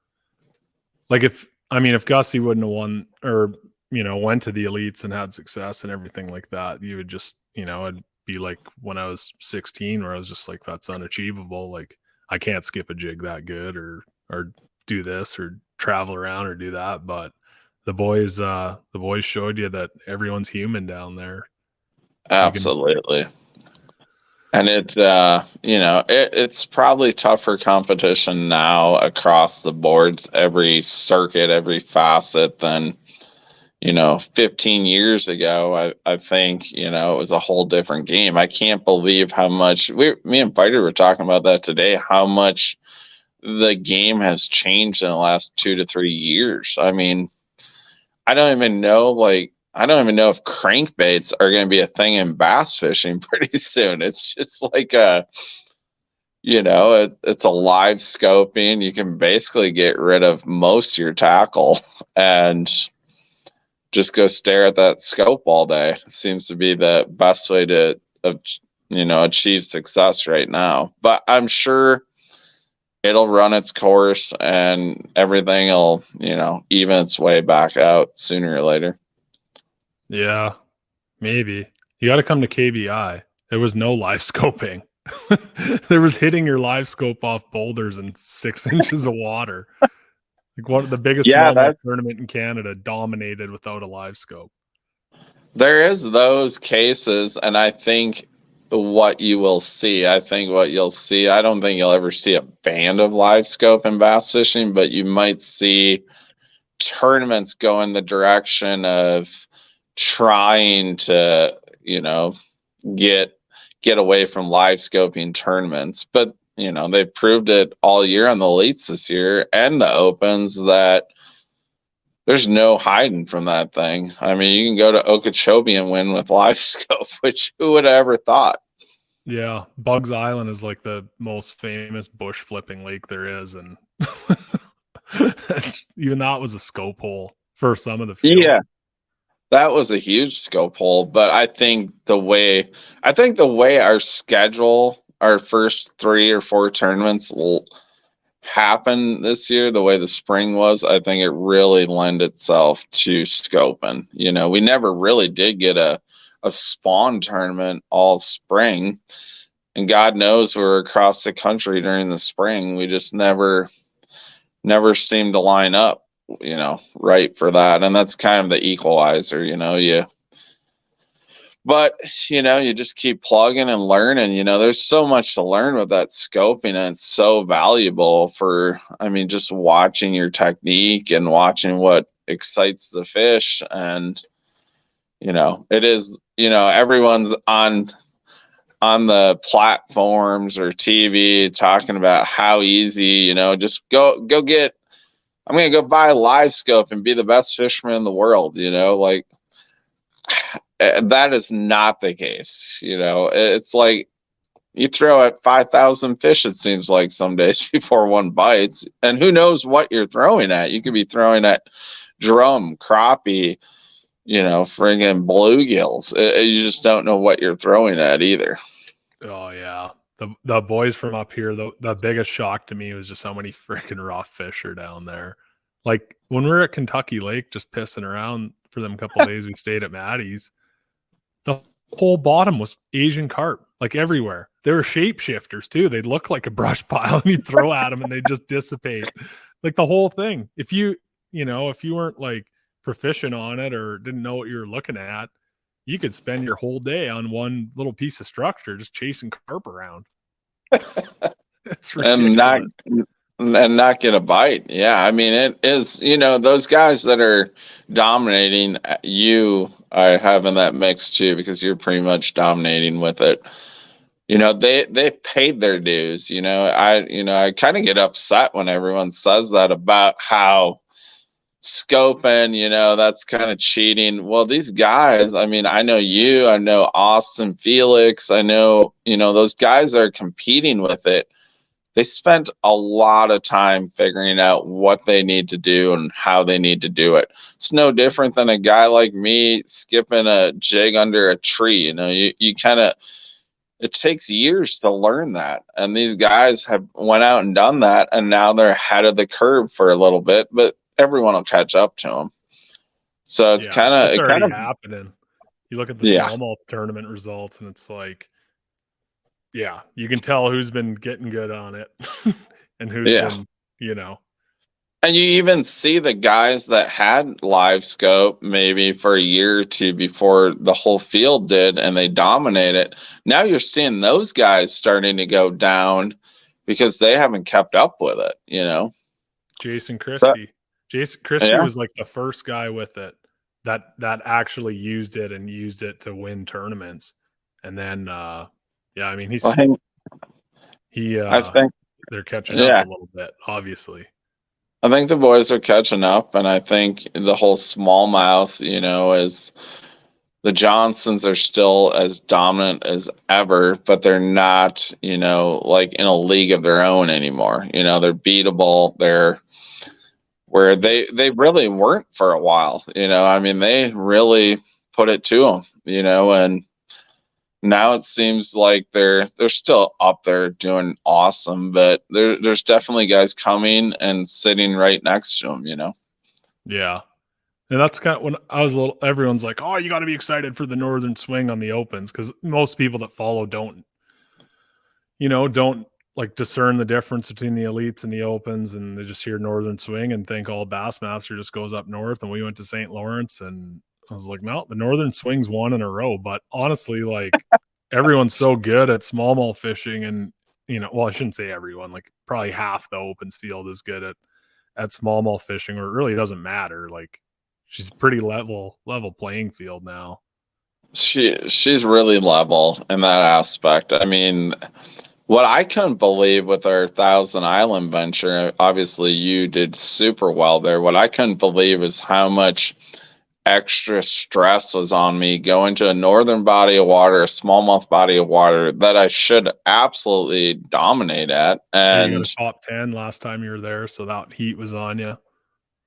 Like, if Gussie wouldn't have won or, went to the elites and had success and everything like that, you would just, it'd be like when I was 16 where I was just like, that's unachievable. Like, I can't skip a jig that good or do this or travel around or do that. But the boys showed you that everyone's human down there. absolutely. And it's probably tougher competition now across the boards, every circuit, every facet than, 15 years ago. I think, it was a whole different game. I can't believe how much me and Fighter were talking about that today, how much the game has changed in the last 2 to 3 years. I mean, I don't even know if crankbaits are going to be a thing in bass fishing pretty soon. It's just like it's a live scoping. You can basically get rid of most of your tackle and just go stare at that scope all day. It seems to be the best way to, achieve success right now. But I'm sure it'll run its course and everything will, even its way back out sooner or later. Yeah, maybe. You got to come to KBI. There was no live scoping. There was hitting your live scope off boulders in 6 inches of water. Like one of the biggest smallmouth tournament in Canada dominated without a live scope. There is those cases, and I think what you'll see, I don't think you'll ever see a band of live scope in bass fishing, but you might see tournaments go in the direction of trying to, get away from live scoping tournaments. But, they've proved it all year on the elites this year and the opens that there's no hiding from that thing. I mean, you can go to Okeechobee and win with live scope, which who would have ever thought? Yeah, Bugs Island is like the most famous bush flipping lake there is, and even that was a scope hole for some of the field. Yeah, that was a huge scope hole. But I think the way our schedule, our first 3 or 4 tournaments will happen this year, the way the spring was, I think it really lend itself to scoping. We never really did get a spawn tournament all spring, and God knows we were across the country during the spring. We just never seemed to line up, right for that. And that's kind of the equalizer, but you just keep plugging and learning. There's so much to learn with that scoping, and it's so valuable for, just watching your technique and watching what excites the fish. And it is, everyone's on the platforms or TV talking about how easy, just go get, I'm going to go buy a live scope and be the best fisherman in the world, like that is not the case. You know, it's like you throw at 5,000 fish, it seems like, some days before one bites. And who knows what you're throwing at? You could be throwing at drum, crappie, you know, friggin' bluegills. You just don't know what you're throwing at either. Oh yeah. The boys from up here, the biggest shock to me was just how many freaking rough fish are down there. Like when we were at Kentucky Lake just pissing around for them couple days, we stayed at Maddie's. The whole bottom was Asian carp, like everywhere. They were shapeshifters too. They'd look like a brush pile and you'd throw at them and they'd just dissipate. Like the whole thing. If you weren't like proficient on it or didn't know what you were looking at, you could spend your whole day on one little piece of structure just chasing carp around. It's ridiculous. And not get a bite. Yeah, I mean, it is, you know, those guys that are dominating, you I have in that mix too, because you're pretty much dominating with it. You know, they paid their dues. You know, I kind of get upset when everyone says that about how scoping, you know, that's kind of cheating. Well, these guys, I mean, I know you, I know Austin Felix, I know, you know, those guys are competing with it. They spent a lot of time figuring out what they need to do and how they need to do it. It's no different than a guy like me skipping a jig under a tree. You know, you kind of, it takes years to learn that. And these guys have went out and done that, and now they're ahead of the curve for a little bit, but everyone will catch up to them. So it's kind of happening. You look at the smallmouth tournament results, and it's like, yeah, you can tell who's been getting good on it and who's been, you know. And you even see the guys that had LiveScope maybe for a year or two before the whole field did, and they dominated. Now you're seeing those guys starting to go down because they haven't kept up with it, you know. Jason Christie. Jason Christie was like the first guy with it that actually used it and used it to win tournaments. And then I mean, I think they're catching up a little bit, obviously. I think the boys are catching up, and I think the whole smallmouth, you know, is the Johnsons are still as dominant as ever, but they're not, you know, like in a league of their own anymore. You know, they're beatable. They're where they really weren't for a while. You know, I mean, they really put it to them, you know, and now it seems like they're still up there doing awesome, but there's definitely guys coming and sitting right next to them, you know? Yeah. And that's kind of when I was little, everyone's like, oh, you got to be excited for the Northern Swing on the Opens. Cause most people that follow don't like discern the difference between the Elites and the Opens. And they just hear Northern Swing and think all Bassmaster just goes up north. And we went to St. Lawrence, and I was like, no, the Northern Swing's won in a row. But honestly, like everyone's so good at smallmouth fishing, and, you know, well, I shouldn't say everyone, like probably half the Opens field is good at smallmouth fishing, where it really doesn't matter. Like she's a pretty level playing field now. She's really level in that aspect. I mean, what I couldn't believe with our Thousand Island venture, obviously you did super well there. What I couldn't believe is how much extra stress was on me going to a northern body of water, a smallmouth body of water that I should absolutely dominate at. And you got a top 10 last time you were there, so that heat was on you.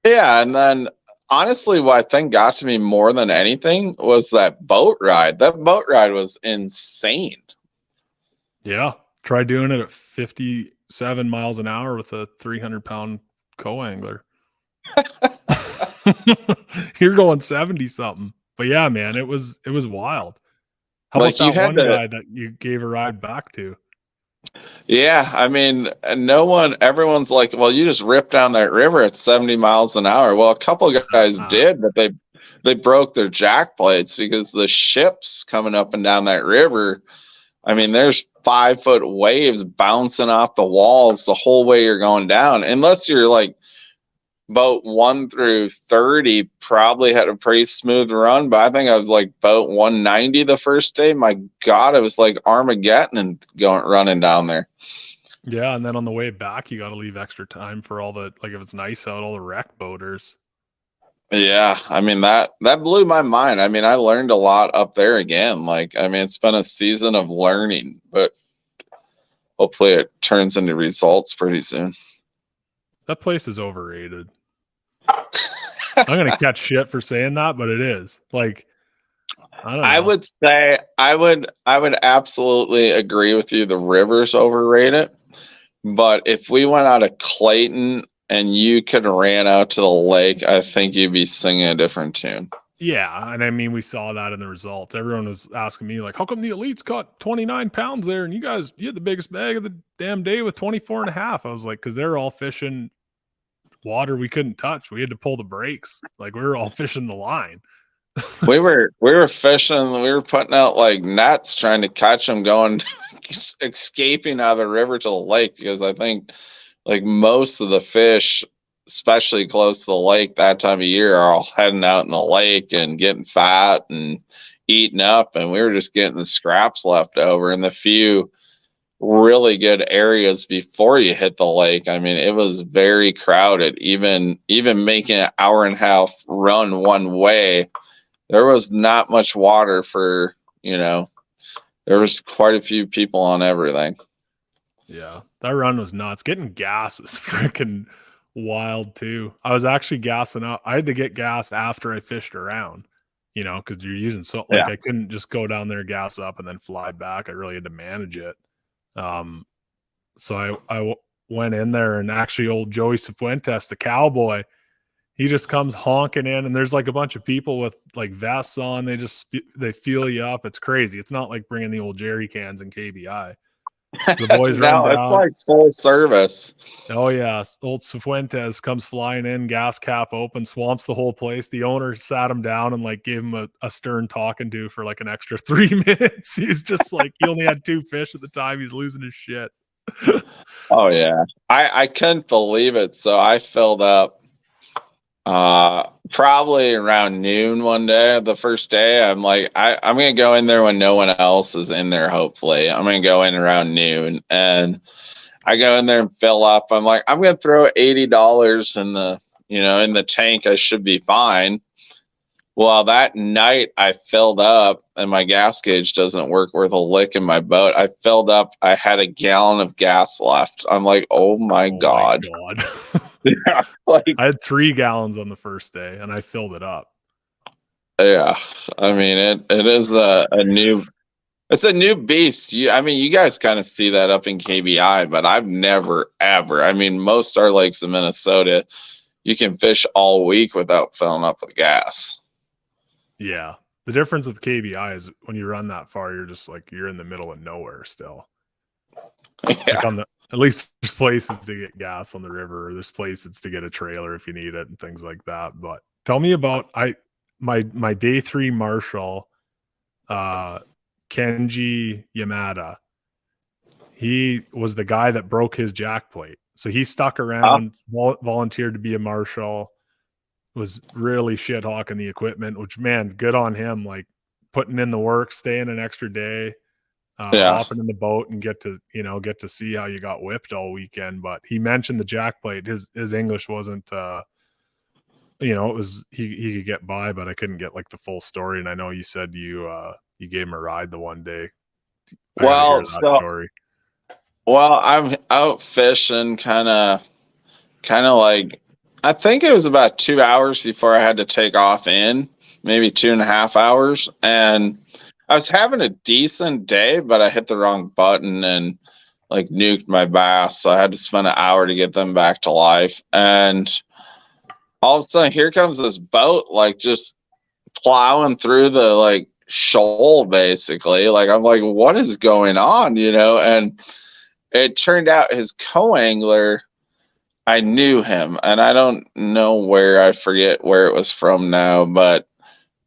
Yeah, and then honestly, what I think got to me more than anything was that boat ride. That boat ride was insane. Yeah, try doing it at 57 miles an hour with a 300-pound co-angler. You're going 70 something. But yeah, man, it was wild. How about that one guy that you gave a ride back to? Yeah, I mean, everyone's like, well, you just ripped down that river at 70 miles an hour. Well, a couple of guys did, but they broke their jack plates because the ships coming up and down that river, I mean, there's 5-foot waves bouncing off the walls the whole way you're going down. Unless you're like boat 1 through 30 probably had a pretty smooth run, but I think I was like boat 190 the first day. My God, it was like Armageddon and running down there. Yeah, and then on the way back, you got to leave extra time for all the, like if it's nice out, all the wreck boaters. Yeah, I mean that blew my mind. I mean, I learned a lot up there again. Like, I mean, it's been a season of learning, but hopefully it turns into results pretty soon. That place is overrated. I'm gonna catch shit for saying that, but it is. Like, I don't know. I would say I would absolutely agree with you. The river's overrated. But if we went out of Clayton and you could have ran out to the lake, I think you'd be singing a different tune. Yeah, and I mean, we saw that in the results. Everyone was asking me, like, how come the Elites caught 29 pounds there and you had the biggest bag of the damn day with 24 and a half? I was like, because they're all fishing water we couldn't touch. We had to pull the brakes. Like, we were all fishing the line. we were fishing. We were putting out like nets trying to catch them going, escaping out of the river to the lake, because I think like most of the fish, especially close to the lake that time of year, are all heading out in the lake and getting fat and eating up. And we were just getting the scraps left over in the few really good areas before you hit the lake. I mean, it was very crowded. Even making an hour and a half run one way, there was not much water for, there was quite a few people on everything. Yeah, that run was nuts. Getting gas was freaking wild too. I was actually gassing up. I had to get gas after I fished around, because you're using I couldn't just go down there, gas up, and then fly back. I really had to manage it. So I went in there, and actually old Joey Cifuentes, the cowboy, he just comes honking in, and there's like a bunch of people with like vests on. They feel you up. It's crazy. It's not like bringing the old jerry cans and KBI. The boys run down. It's like full service. Oh yeah, old Cifuentes comes flying in, gas cap open, swamps the whole place. The owner sat him down and like gave him a stern talking to for like an extra 3 minutes. He was just like, he only had 2 fish at the time. He's losing his shit. Oh yeah, I couldn't believe it. So I filled up probably around noon one day. The first day, I'm like, I'm gonna go in there when no one else is in there. Hopefully, I'm gonna go in around noon, and I go in there and fill up. I'm like, I'm gonna throw $80 in the tank. I should be fine. Well, that night I filled up, and my gas gauge doesn't work worth a lick in my boat. I filled up. I had a gallon of gas left. I'm like, oh my God. Yeah, like, I had 3 gallons on the first day, and I filled it up. Yeah, I mean it is it's a new beast. You guys kind of see that up in KBI, but I've never ever. I mean, most our lakes in Minnesota, you can fish all week without filling up with gas. Yeah, the difference with KBI is when you run that far, you're just like you're in the middle of nowhere still. Yeah. Like at least there's places to get gas on the river, or there's places to get a trailer if you need it and things like that. But tell me about my day 3 marshal, Kenji Yamada. He was the guy that broke his jack plate. So he stuck around, volunteered to be a marshal, was really shit hawking the equipment, which, man, good on him. Like putting in the work, staying an extra day, hopping in the boat and get to see how you got whipped all weekend. But he mentioned the jack plate. His English wasn't, it was, he could get by, but I couldn't get like the full story. And I know you said you gave him a ride the one day. Well, I'm out fishing kind of like, I think it was about 2 hours before I had to take off in, maybe 2.5 hours. And I was having a decent day, but I hit the wrong button and like nuked my bass. So I had to spend an hour to get them back to life. And all of a sudden, here comes this boat, like just plowing through the like shoal, basically. Like, I'm like, what is going on? And it turned out his co-angler, I knew him, and I don't know where, I forget where it was from now, but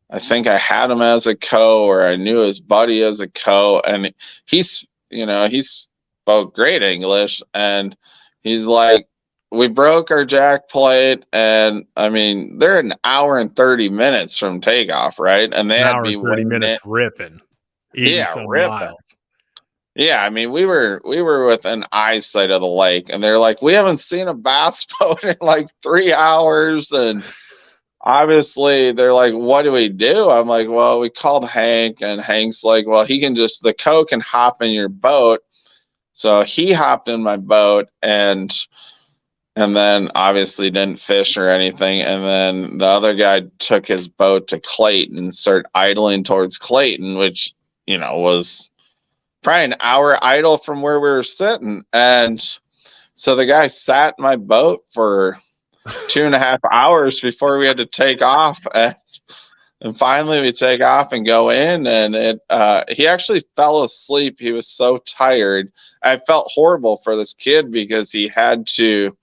I think I had him as a co, or I knew his buddy as a co, and he spoke great English, and he's like, we broke our jack plate, and I mean, they're an hour and 30 minutes from takeoff, right? And they had to be 30 minutes ripping. Ripping. Miles. Yeah, I mean, we were within eyesight of the lake, and they're like, we haven't seen a bass boat in like 3 hours, and obviously they're like, what do we do? I'm like, well, we called Hank, and Hank's like, well, he can just, the co can hop in your boat. So he hopped in my boat, and then obviously didn't fish or anything. And then the other guy took his boat to Clayton and started idling towards Clayton, which, was probably an hour idle from where we were sitting. And so the guy sat in my boat for 2.5 hours before we had to take off. And finally we take off and go in, and he actually fell asleep. He was so tired. I felt horrible for this kid because he had to,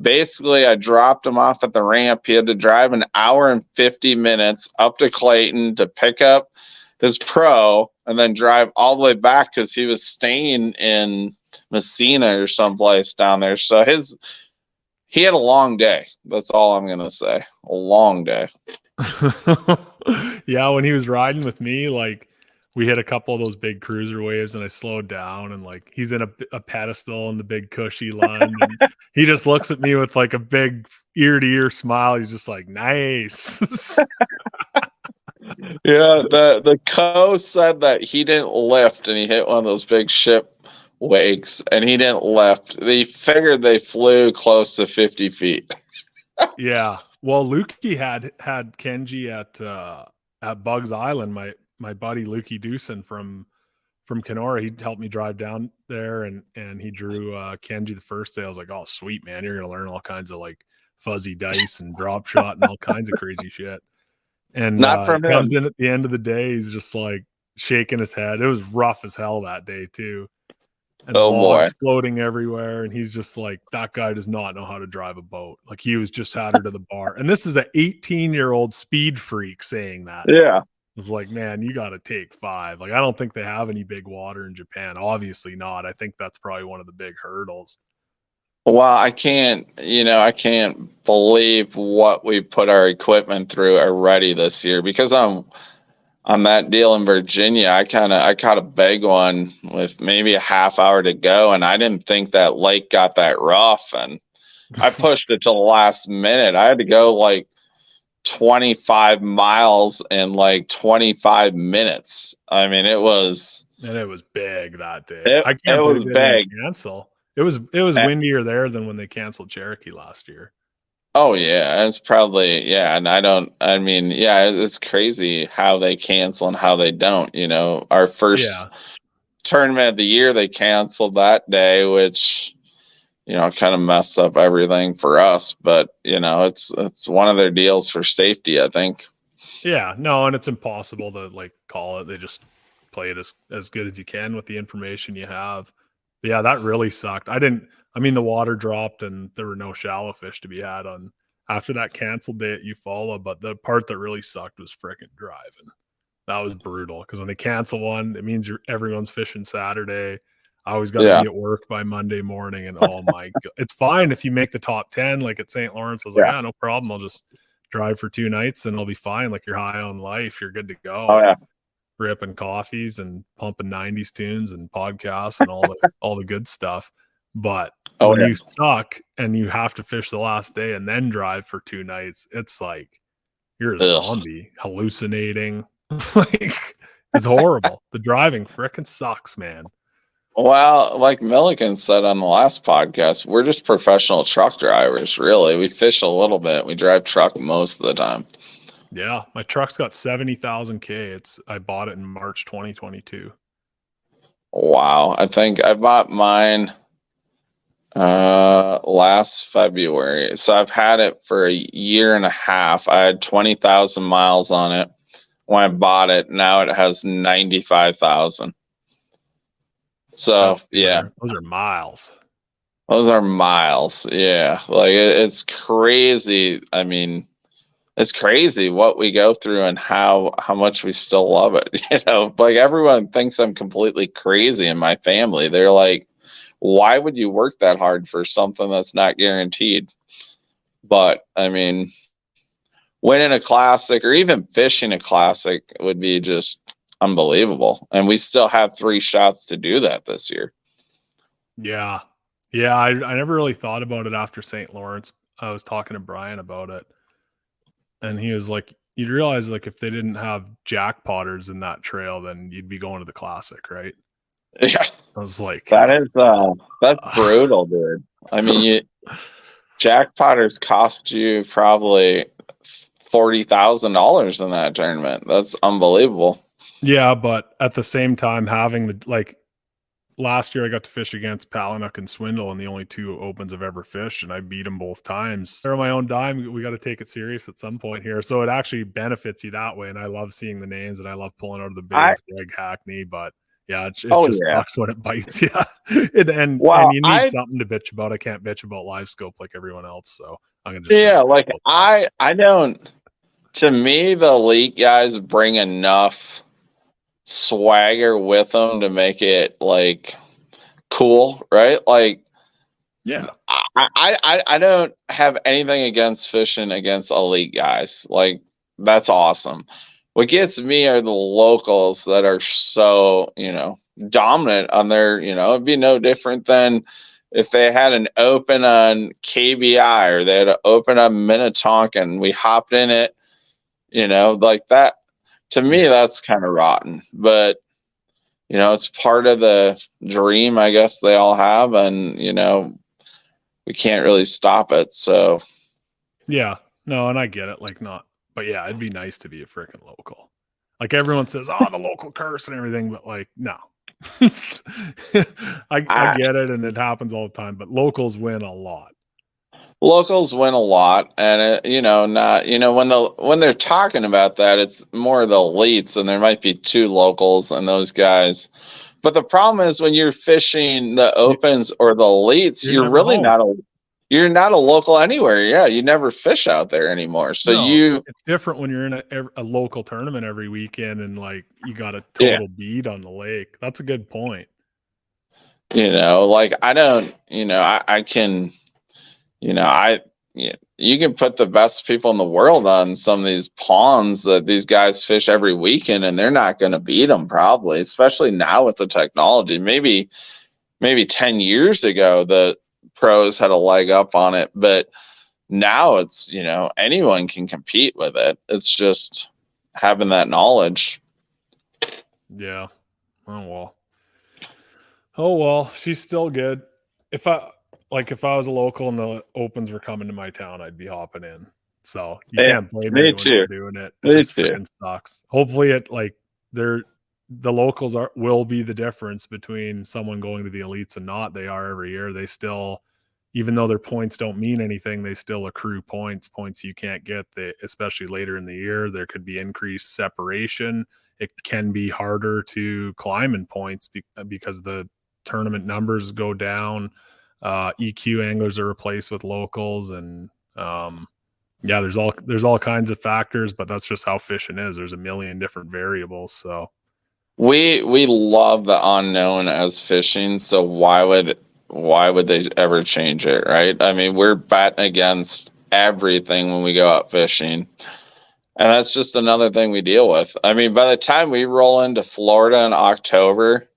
basically, I dropped him off at the ramp. He had to drive an hour and 50 minutes up to Clayton to pick up his pro and then drive all the way back because he was staying in Messina or someplace down there. So he had a long day. That's all I'm going to say. A long day. Yeah, when he was riding with me, like we hit a couple of those big cruiser waves and I slowed down, and like he's in a pedestal in the big cushy Lund, and he just looks at me with like a big ear to ear smile. He's just like, nice. Yeah, the co said that he didn't lift and he hit one of those big ship wakes and he didn't lift. They figured they flew close to 50 feet. Yeah. Well, Lukey had Kenji at Bugs Island. My buddy Lukey Doosan from Kenora, he helped me drive down there, and he drew Kenji the first day. I was like, oh sweet, man, you're gonna learn all kinds of like fuzzy dice and drop shot and all kinds of crazy shit. And Not from he him. comes in at the end of the day, he's just like shaking his head. It was rough as hell that day too. And logs floating everywhere. And he's just like, that guy does not know how to drive a boat. Like he was just had her to the bar. And this is an 18-year-old speed freak saying that. Yeah. It's like, man, you got to take 5. Like, I don't think they have any big water in Japan. Obviously not. I think that's probably one of the big hurdles. Well, I can't believe what we put our equipment through already this year, because on that deal in Virginia, I caught a big one with maybe a half hour to go, and I didn't think that lake got that rough, and I pushed it till the last minute. I had to go like 25 miles in like 25 minutes. I mean, it was big that day. I can't believe they didn't cancel. It was windier there than when they canceled Cherokee last year. Oh yeah, it's probably, and it's crazy how they cancel and how they don't. Our first tournament of the year, they canceled that day, which kind of messed up everything for us. But it's one of their deals for safety, I think. Yeah, no, and it's impossible to like call it. They just play it as good as you can with the information you have. But yeah, that really sucked. The water dropped and there were no shallow fish to be had on after that canceled day at IFalls. But the part that really sucked was freaking driving. That was brutal because when they cancel one, it means everyone's fishing Saturday. I always got to be at work by Monday morning, and oh my god, it's fine if you make the top 10, like at St. Lawrence. I was like, no problem. I'll just drive for 2 nights and I'll be fine. Like, you're high on life, you're good to go. Oh yeah. Ripping coffees and pumping 90s tunes and podcasts and all the good stuff. But when you suck and you have to fish the last day and then drive for 2 nights, it's like you're a zombie hallucinating. Like, it's horrible. The driving frickin' sucks, man. Well, like Milliken said on the last podcast, we're just professional truck drivers, really. We fish a little bit. We drive truck most of the time. Yeah, my truck's got 70,000 K. I bought it in March 2022. Wow. I think I bought mine last February. So I've had it for a year and a half. I had 20,000 miles on it when I bought it. Now it has 95,000. So those are miles. Those are miles. Yeah. Like it's crazy. I mean, it's crazy what we go through and how much we still love it. Like everyone thinks I'm completely crazy in my family. They're like, why would you work that hard for something that's not guaranteed? But I mean, winning a classic or even fishing a classic would be just unbelievable. And we still have 3 shots to do that this year. Yeah. Yeah. I never really thought about it after St. Lawrence. I was talking to Brian about it. and he was like, you'd realize like if they didn't have jackpotters in that trail, then you'd be going to the classic, right? Yeah, I was like, that's brutal, dude. I mean, jackpotters cost you probably $40,000 in that tournament. That's unbelievable. yeah, but at the same time, having the like last year, I got to fish against Palinuk and Swindle, and the only 2 opens I've ever fished, and I beat them both times. They're on my own dime. We got to take it serious at some point here, so it actually benefits you that way. And I love seeing the names, and I love pulling out of the I bigs, Greg Hackney, but. Yeah, it oh just yeah. sucks when it bites you. and Well, you need something to bitch about. I can't bitch about LiveScope like everyone else, so I'm gonna just yeah, like I don't. To me, the elite guys bring enough swagger with them to make it like cool, right? Like, yeah, I don't have anything against fishing against elite guys. Like, that's awesome. What gets me are the locals that are so, dominant on their, it'd be no different than if they had an open on KBI or they had an open on Minnetonka. We hopped in it, like that. To me, that's kind of rotten. But, it's part of the dream, I guess they all have. And, we can't really stop it. So, yeah, no, and I get it. Like, not, but yeah, it'd be nice to be a freaking local. Like everyone says, oh, the local curse and everything, but like, no. I get it, and it happens all the time, but locals win a lot. Locals win a lot, and not when they're talking about that, it's more the elites, and there might be 2 locals and those guys. But the problem is when you're fishing the opens or the elites, you're really home. You're not a local anywhere. Yeah, you never fish out there anymore. So it's different when you're in a local tournament every weekend and like you got a total bead on the lake. That's a good point. Like I don't, I can, you can put the best people in the world on some of these ponds that these guys fish every weekend, and they're not going to beat them probably, especially now with the technology. Maybe 10 years ago, the pros had a leg up on it, but now it's, anyone can compete with it. It's just having that knowledge. Yeah. Oh well, she's still good. If I was a local and the opens were coming to my town, I'd be hopping in. So you can't blame me for doing it. It just freaking sucks. Hopefully the locals will be the difference between someone going to the elites and not. They are every year. They still, even though their points don't mean anything, they still accrue points you can't get, especially later in the year. There could be increased separation. It can be harder to climb in points because the tournament numbers go down. EQ anglers are replaced with locals, and yeah, there's all kinds of factors, but that's just how fishing is. There's a million different variables. So we love the unknown as fishing. So why would they ever change it, right? I mean, we're betting against everything when we go out fishing. And that's just another thing we deal with. I mean, by the time we roll into Florida in October,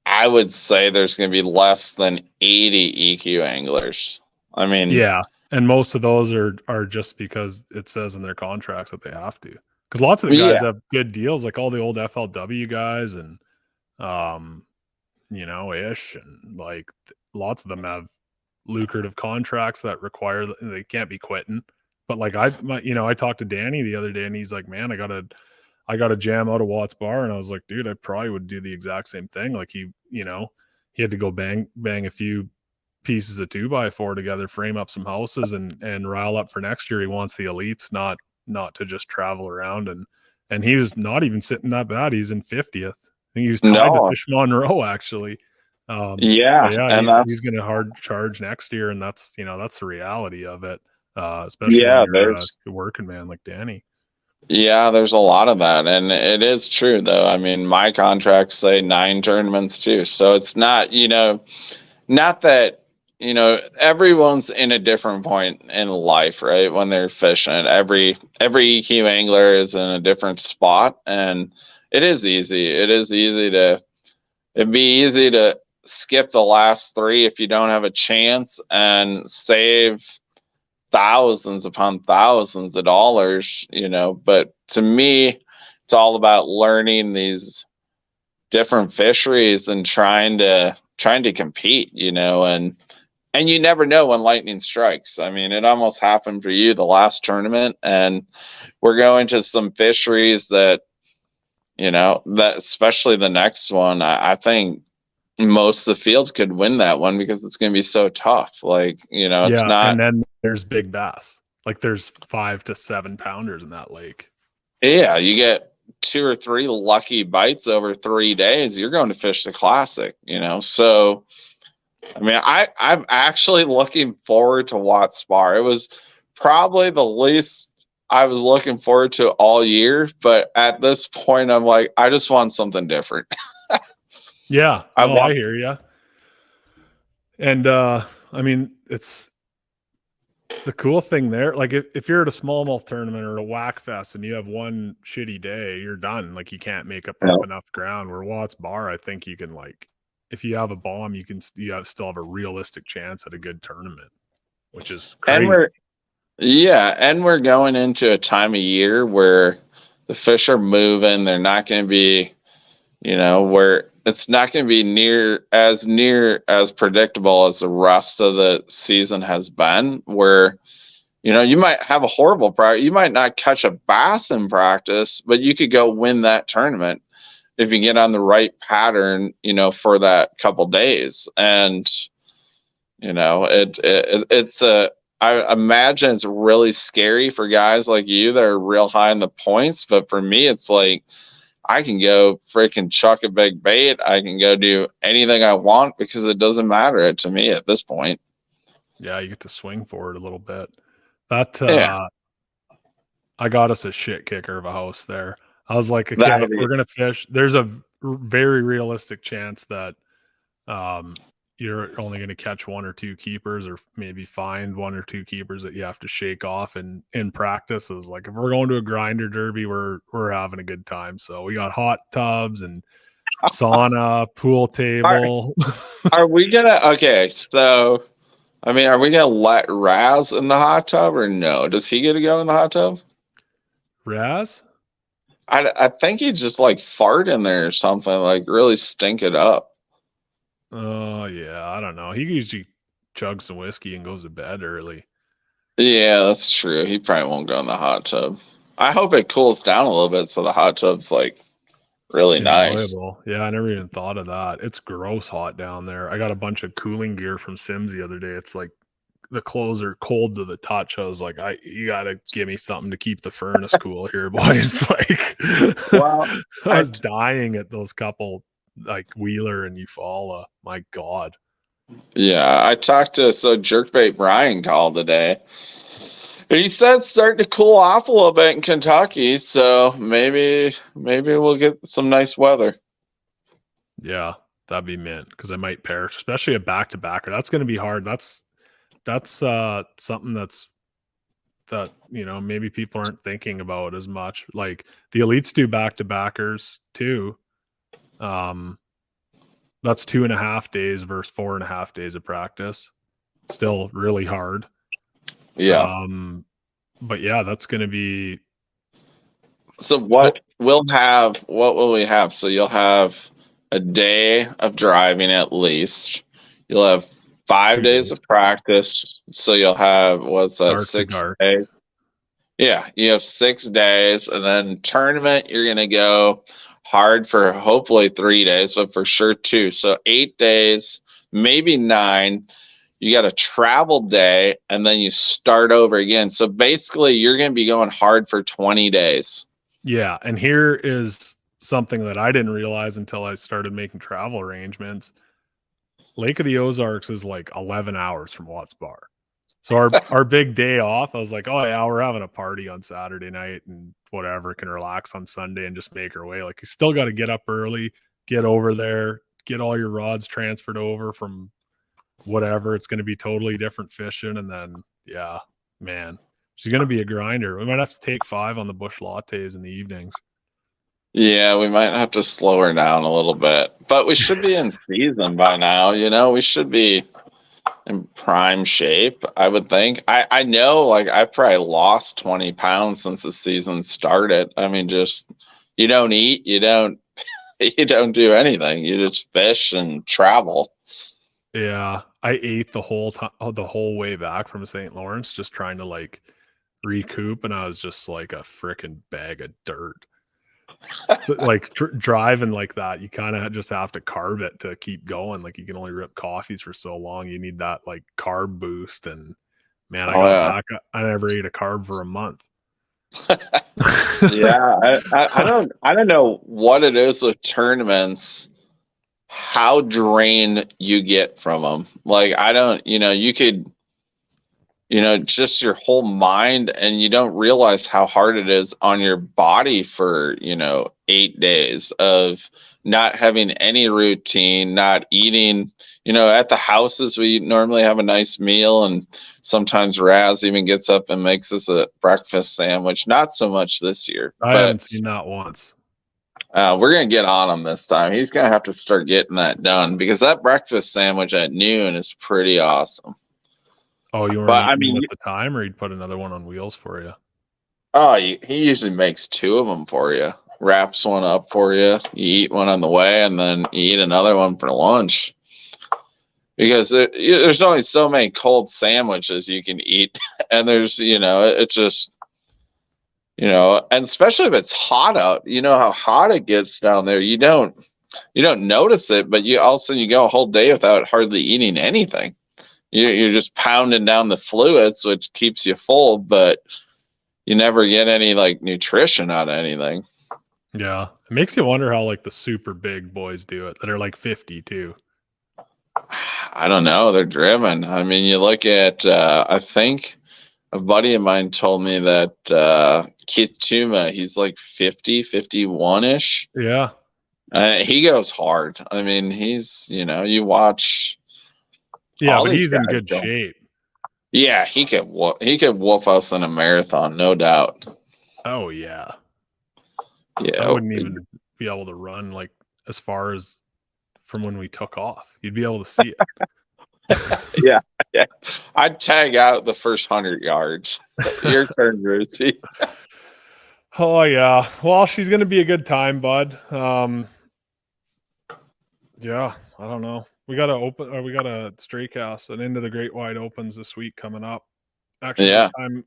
I would say there's going to be less than 80 EQ anglers. I mean, yeah, and most of those are just because it says in their contracts that they have to. Because lots of the guys have good deals, like all the old FLW guys, and Ish, and like lots of them have lucrative contracts that require they can't be quitting. But like I talked to Danny the other day, and he's like, man, I gotta jam out of Watts Bar, and I was like, dude, I probably would do the exact same thing. Like he had to go bang a few pieces of 2x4 together, frame up some houses, and rile up for next year. He wants the elites, not to just travel around, and he was not even sitting that bad. He's in 50th. I think he was tied to Fish Monroe actually. And he's going to hard charge next year, and that's the reality of it. Especially when you're a working man like Danny. Yeah, there's a lot of that, and it is true though. I mean, my contracts say 9 tournaments too, so it's not not that everyone's in a different point in life, right? When they're fishing, every EQ angler is in a different spot, and it'd be easy to skip the last 3 if you don't have a chance and save thousands upon thousands of dollars, you know. But to me, it's all about learning these different fisheries and trying to compete, you know, and you never know when lightning strikes. I mean, it almost happened for you the last tournament, and we're going to some fisheries that, you know, that especially the next one, I think most of the field could win that one because it's going to be so tough. Like, you know, it's not. And then there's big bass. Like there's 5 to 7 pounders in that lake. Yeah, you get 2 or 3 lucky bites over 3 days, you're going to fish the classic, you know. So I mean, I'm actually looking forward to Watts Bar. It was probably the least I was looking forward to all year, but at this point I'm like, I just want something different. Yeah, I hear you. And I mean, it's the cool thing there. Like if you're at a smallmouth tournament or a whack fest and you have one shitty day, you're done. Like you can't make up enough ground. Where Watts Bar, I think you can, like, if you have a bomb, you still have a realistic chance at a good tournament, which is crazy. And we're going into a time of year where the fish are moving. They're not going to be, you know, where it's not going to be near as predictable as the rest of the season has been, where, you know, you might have a horrible practice. You might not catch a bass in practice, but you could go win that tournament if you get on the right pattern, you know, for that couple days. And, you know, I imagine it's really scary for guys like you that are real high in the points. But for me, it's like, I can go freaking chuck a big bait. I can go do anything I want because it doesn't matter to me at this point. Yeah, you get to swing for it a little bit. That I got us a shit kicker of a house there. I was like, okay, we're gonna fish. There's a very realistic chance that you're only going to catch 1 or 2 keepers, or maybe find 1 or 2 keepers that you have to shake off. And in practice, it was like, if we're going to a grinder derby, we're having a good time. So we got hot tubs and sauna, pool table. Are we gonna? Okay, so I mean, are we gonna let Raz in the hot tub or no? Does he get to go in the hot tub? Raz? I think he just like fart in there or something, like really stink it up. Oh, yeah. I don't know. He usually chugs some whiskey and goes to bed early. Yeah, that's true. He probably won't go in the hot tub. I hope it cools down a little bit so the hot tub's like really enjoyable. Nice. Yeah, I never even thought of that. It's gross hot down there. I got a bunch of cooling gear from Sims the other day. It's like the clothes are cold to the touch. I was like, you gotta give me something to keep the furnace cool here, boys. Like, well, I was dying at those couple, like Wheeler and Eufaula. My God. Yeah, I talked to Jerkbait Brian called today. He said it's starting to cool off a little bit in Kentucky, so maybe we'll get some nice weather. Yeah, that'd be mint, because I might perish, especially a back-to-backer. That's going to be hard. That's something that, you know, maybe people aren't thinking about as much. Like the elites do back-to-backers too. That's 2.5 days versus 4.5 days of practice. Still really hard. Yeah. But yeah, that's going to be. So what will we have? So you'll have a day of driving at least. You'll have 5 days of practice. So you'll have, what's that, 6 days? Yeah, you have 6 days, and then tournament, you're going to go hard for hopefully 3 days, but for sure 2. So 8 days, maybe 9. You got a travel day, and then you start over again. So basically, you're going to be going hard for 20 days. Yeah, and here is something that I didn't realize until I started making travel arrangements. Lake of the Ozarks is like 11 hours from Watts Bar. So our big day off, I was like, oh yeah, we're having a party on Saturday night and whatever, can relax on Sunday and just make our way. Like, you still got to get up early, get over there, get all your rods transferred over from whatever. It's going to be totally different fishing. And then, yeah, man, she's going to be a grinder. We might have to take 5 on the bush lattes in the evenings. Yeah, we might have to slow her down a little bit, but we should be in season by now. You know, we should be in prime shape, I would think. I know, like, I've probably lost 20 pounds since the season started. I mean, just you don't eat, you don't you don't do anything. You just fish and travel. Yeah, I ate the whole way back from St. Lawrence, just trying to like recoup, and I was just like a freaking bag of dirt. So, like driving like that, you kind of just have to carb it to keep going. Like you can only rip coffees for so long. You need that like carb boost. And man, I Oh got yeah. back. I never ate a carb for a month. Yeah, I don't know what it is with tournaments, how drained you get from them. Like I don't, you could, just your whole mind, and you don't realize how hard it is on your body for 8 days of not having any routine, not eating. At the houses we normally have a nice meal, and sometimes Raz even gets up and makes us a breakfast sandwich. Not so much this year, I but haven't seen that once. we're gonna get on him this time. He's gonna have to start getting that done, because that breakfast sandwich at noon is pretty awesome. Oh, you weren't But I eating mean, at the time, or he'd put another one on wheels for you? oh, he usually makes two of them for you. Wraps one up for you. You eat one on the way, and then you eat another one for lunch. Because there's only so many cold sandwiches you can eat, and there's it's just and especially if it's hot out. You know how hot it gets down there. You don't notice it, but you all of a sudden you go a whole day without hardly eating anything. You're just pounding down the fluids, which keeps you full, but you never get any like nutrition out of anything. Yeah, it makes you wonder how like the super big boys do it that are like 50 too. I don't know. They're driven. I mean, you look at, I think a buddy of mine told me that Keith Chuma, he's like 50, 51-ish. Yeah, He goes hard. I mean, he's, you watch yeah, all but these he's in guys good go. shape. Yeah, he could whoop us in a marathon, no doubt. Oh yeah, Yeah. I wouldn't even be able to run like as far as from when we took off. You'd be able to see it. Yeah. I'd tag out the first 100 yards. Your turn, Ruthie. Oh yeah. Well, she's gonna be a good time, bud. Yeah, I don't know. We got a stray cast and into the Great Wide Opens this week coming up. Actually, by Yeah. the time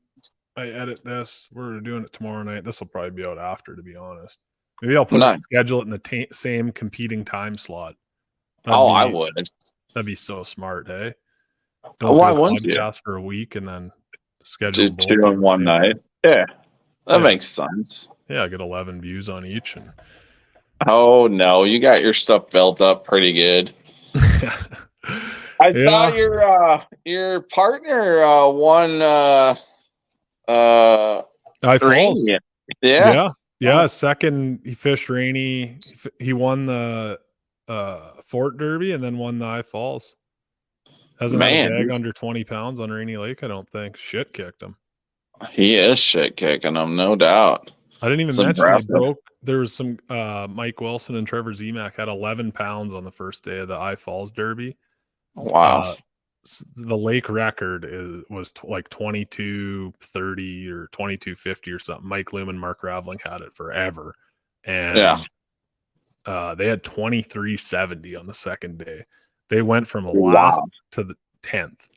I edit this, we're doing it tomorrow night. This will probably be out after, to be honest. Maybe I'll Nice. schedule it in the same competing time slot. I would. That'd be so smart, hey? Why do a wouldn't you? podcast for a week and then schedule Do both two at in the one same night. time. Yeah. That Yeah. makes sense. Yeah, I get 11 views on each. And Oh no, you got your stuff built up pretty good. I saw your partner won IFalls. Yeah. Yeah. Second, he fished Rainy. He won the Fort Derby and then won the IFalls. Hasn't had a bag under 20 pounds on Rainy Lake, I don't think. Shit kicked him. He is shit kicking him, no doubt. I didn't even mention there was some Mike Wilson and Trevor Zemak had 11 pounds on the first day of the IFalls Derby. Wow. The lake record was like 22:30 or 22:50 or something. Mike Loom and Mark Raveling had it forever, and they had 23:70 on the second day. They went from last to the 10th.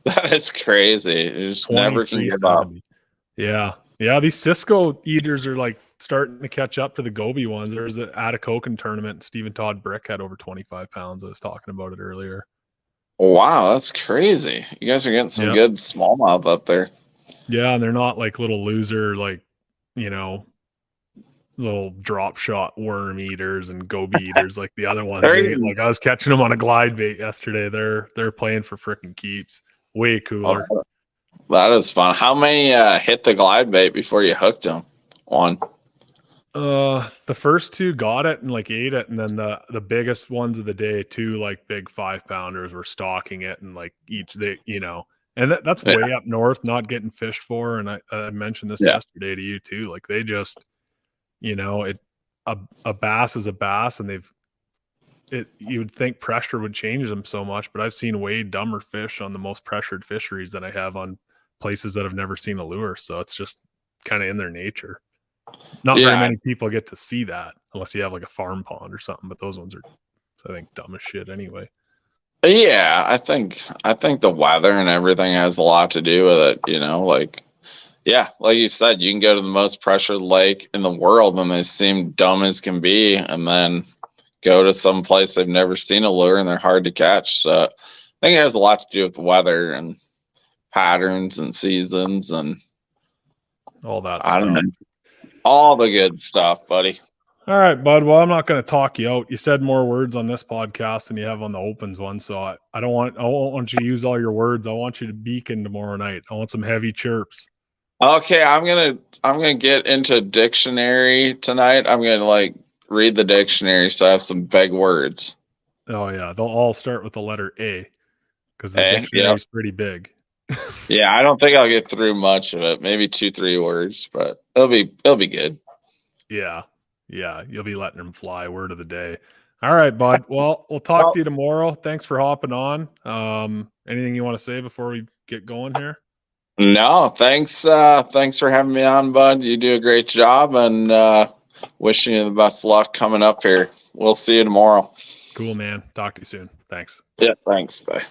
That is crazy. You just never can give up. Yeah. These Cisco eaters are like starting to catch up to the Gobi ones. There's the Atikokan tournament. Stephen Todd Brick had over 25 pounds. I was talking about it earlier. Wow, that's crazy. You guys are getting some good smallmouth up there. Yeah, and they're not like little loser, like, little drop shot worm eaters and goby eaters like the other ones. Like I was catching them on a glide bait yesterday. They're playing for freaking keeps. Way cooler. Oh, that is fun. How many hit the glide bait before you hooked them? One. The first two got it and like ate it, and then the biggest ones of the day, two like big 5-pounders were stalking it, and like and that's way up north, not getting fished for. And I mentioned this yesterday to you too. Like they just, a bass is a bass, and you would think pressure would change them so much, but I've seen way dumber fish on the most pressured fisheries than I have on places that have never seen a lure. So it's just kind of in their nature. Not very many people get to see that unless you have like a farm pond or something, but those ones are, I think, dumb as shit anyway. Yeah, I think the weather and everything has a lot to do with it, you know, like you said, you can go to the most pressured lake in the world and they seem dumb as can be, and then go to some place they've never seen a lure and they're hard to catch. So I think it has a lot to do with the weather and patterns and seasons and all that I don't stuff. know. All the good stuff, buddy. All right, bud. Well, I'm not going to talk you out. You said more words on this podcast than you have on the Opens one, so I don't want you to use all your words. I want you to beacon tomorrow night. I want some heavy chirps. Okay, I'm gonna get into dictionary tonight. I'm gonna like read the dictionary so I have some big words. Oh yeah, they'll all start with the letter A because the dictionary is pretty big. Yeah, I don't think I'll get through much of it. Maybe 2-3 words, but it'll be good. Yeah, you'll be letting them fly. Word of the day. All right, bud. Well, we'll talk to you tomorrow. Thanks for hopping on. Anything you want to say before we get going here? No, thanks. Thanks for having me on, bud. You do a great job, and wishing you the best luck coming up here. We'll see you tomorrow. Cool, man. Talk to you soon. Thanks. Yeah, thanks. Bye.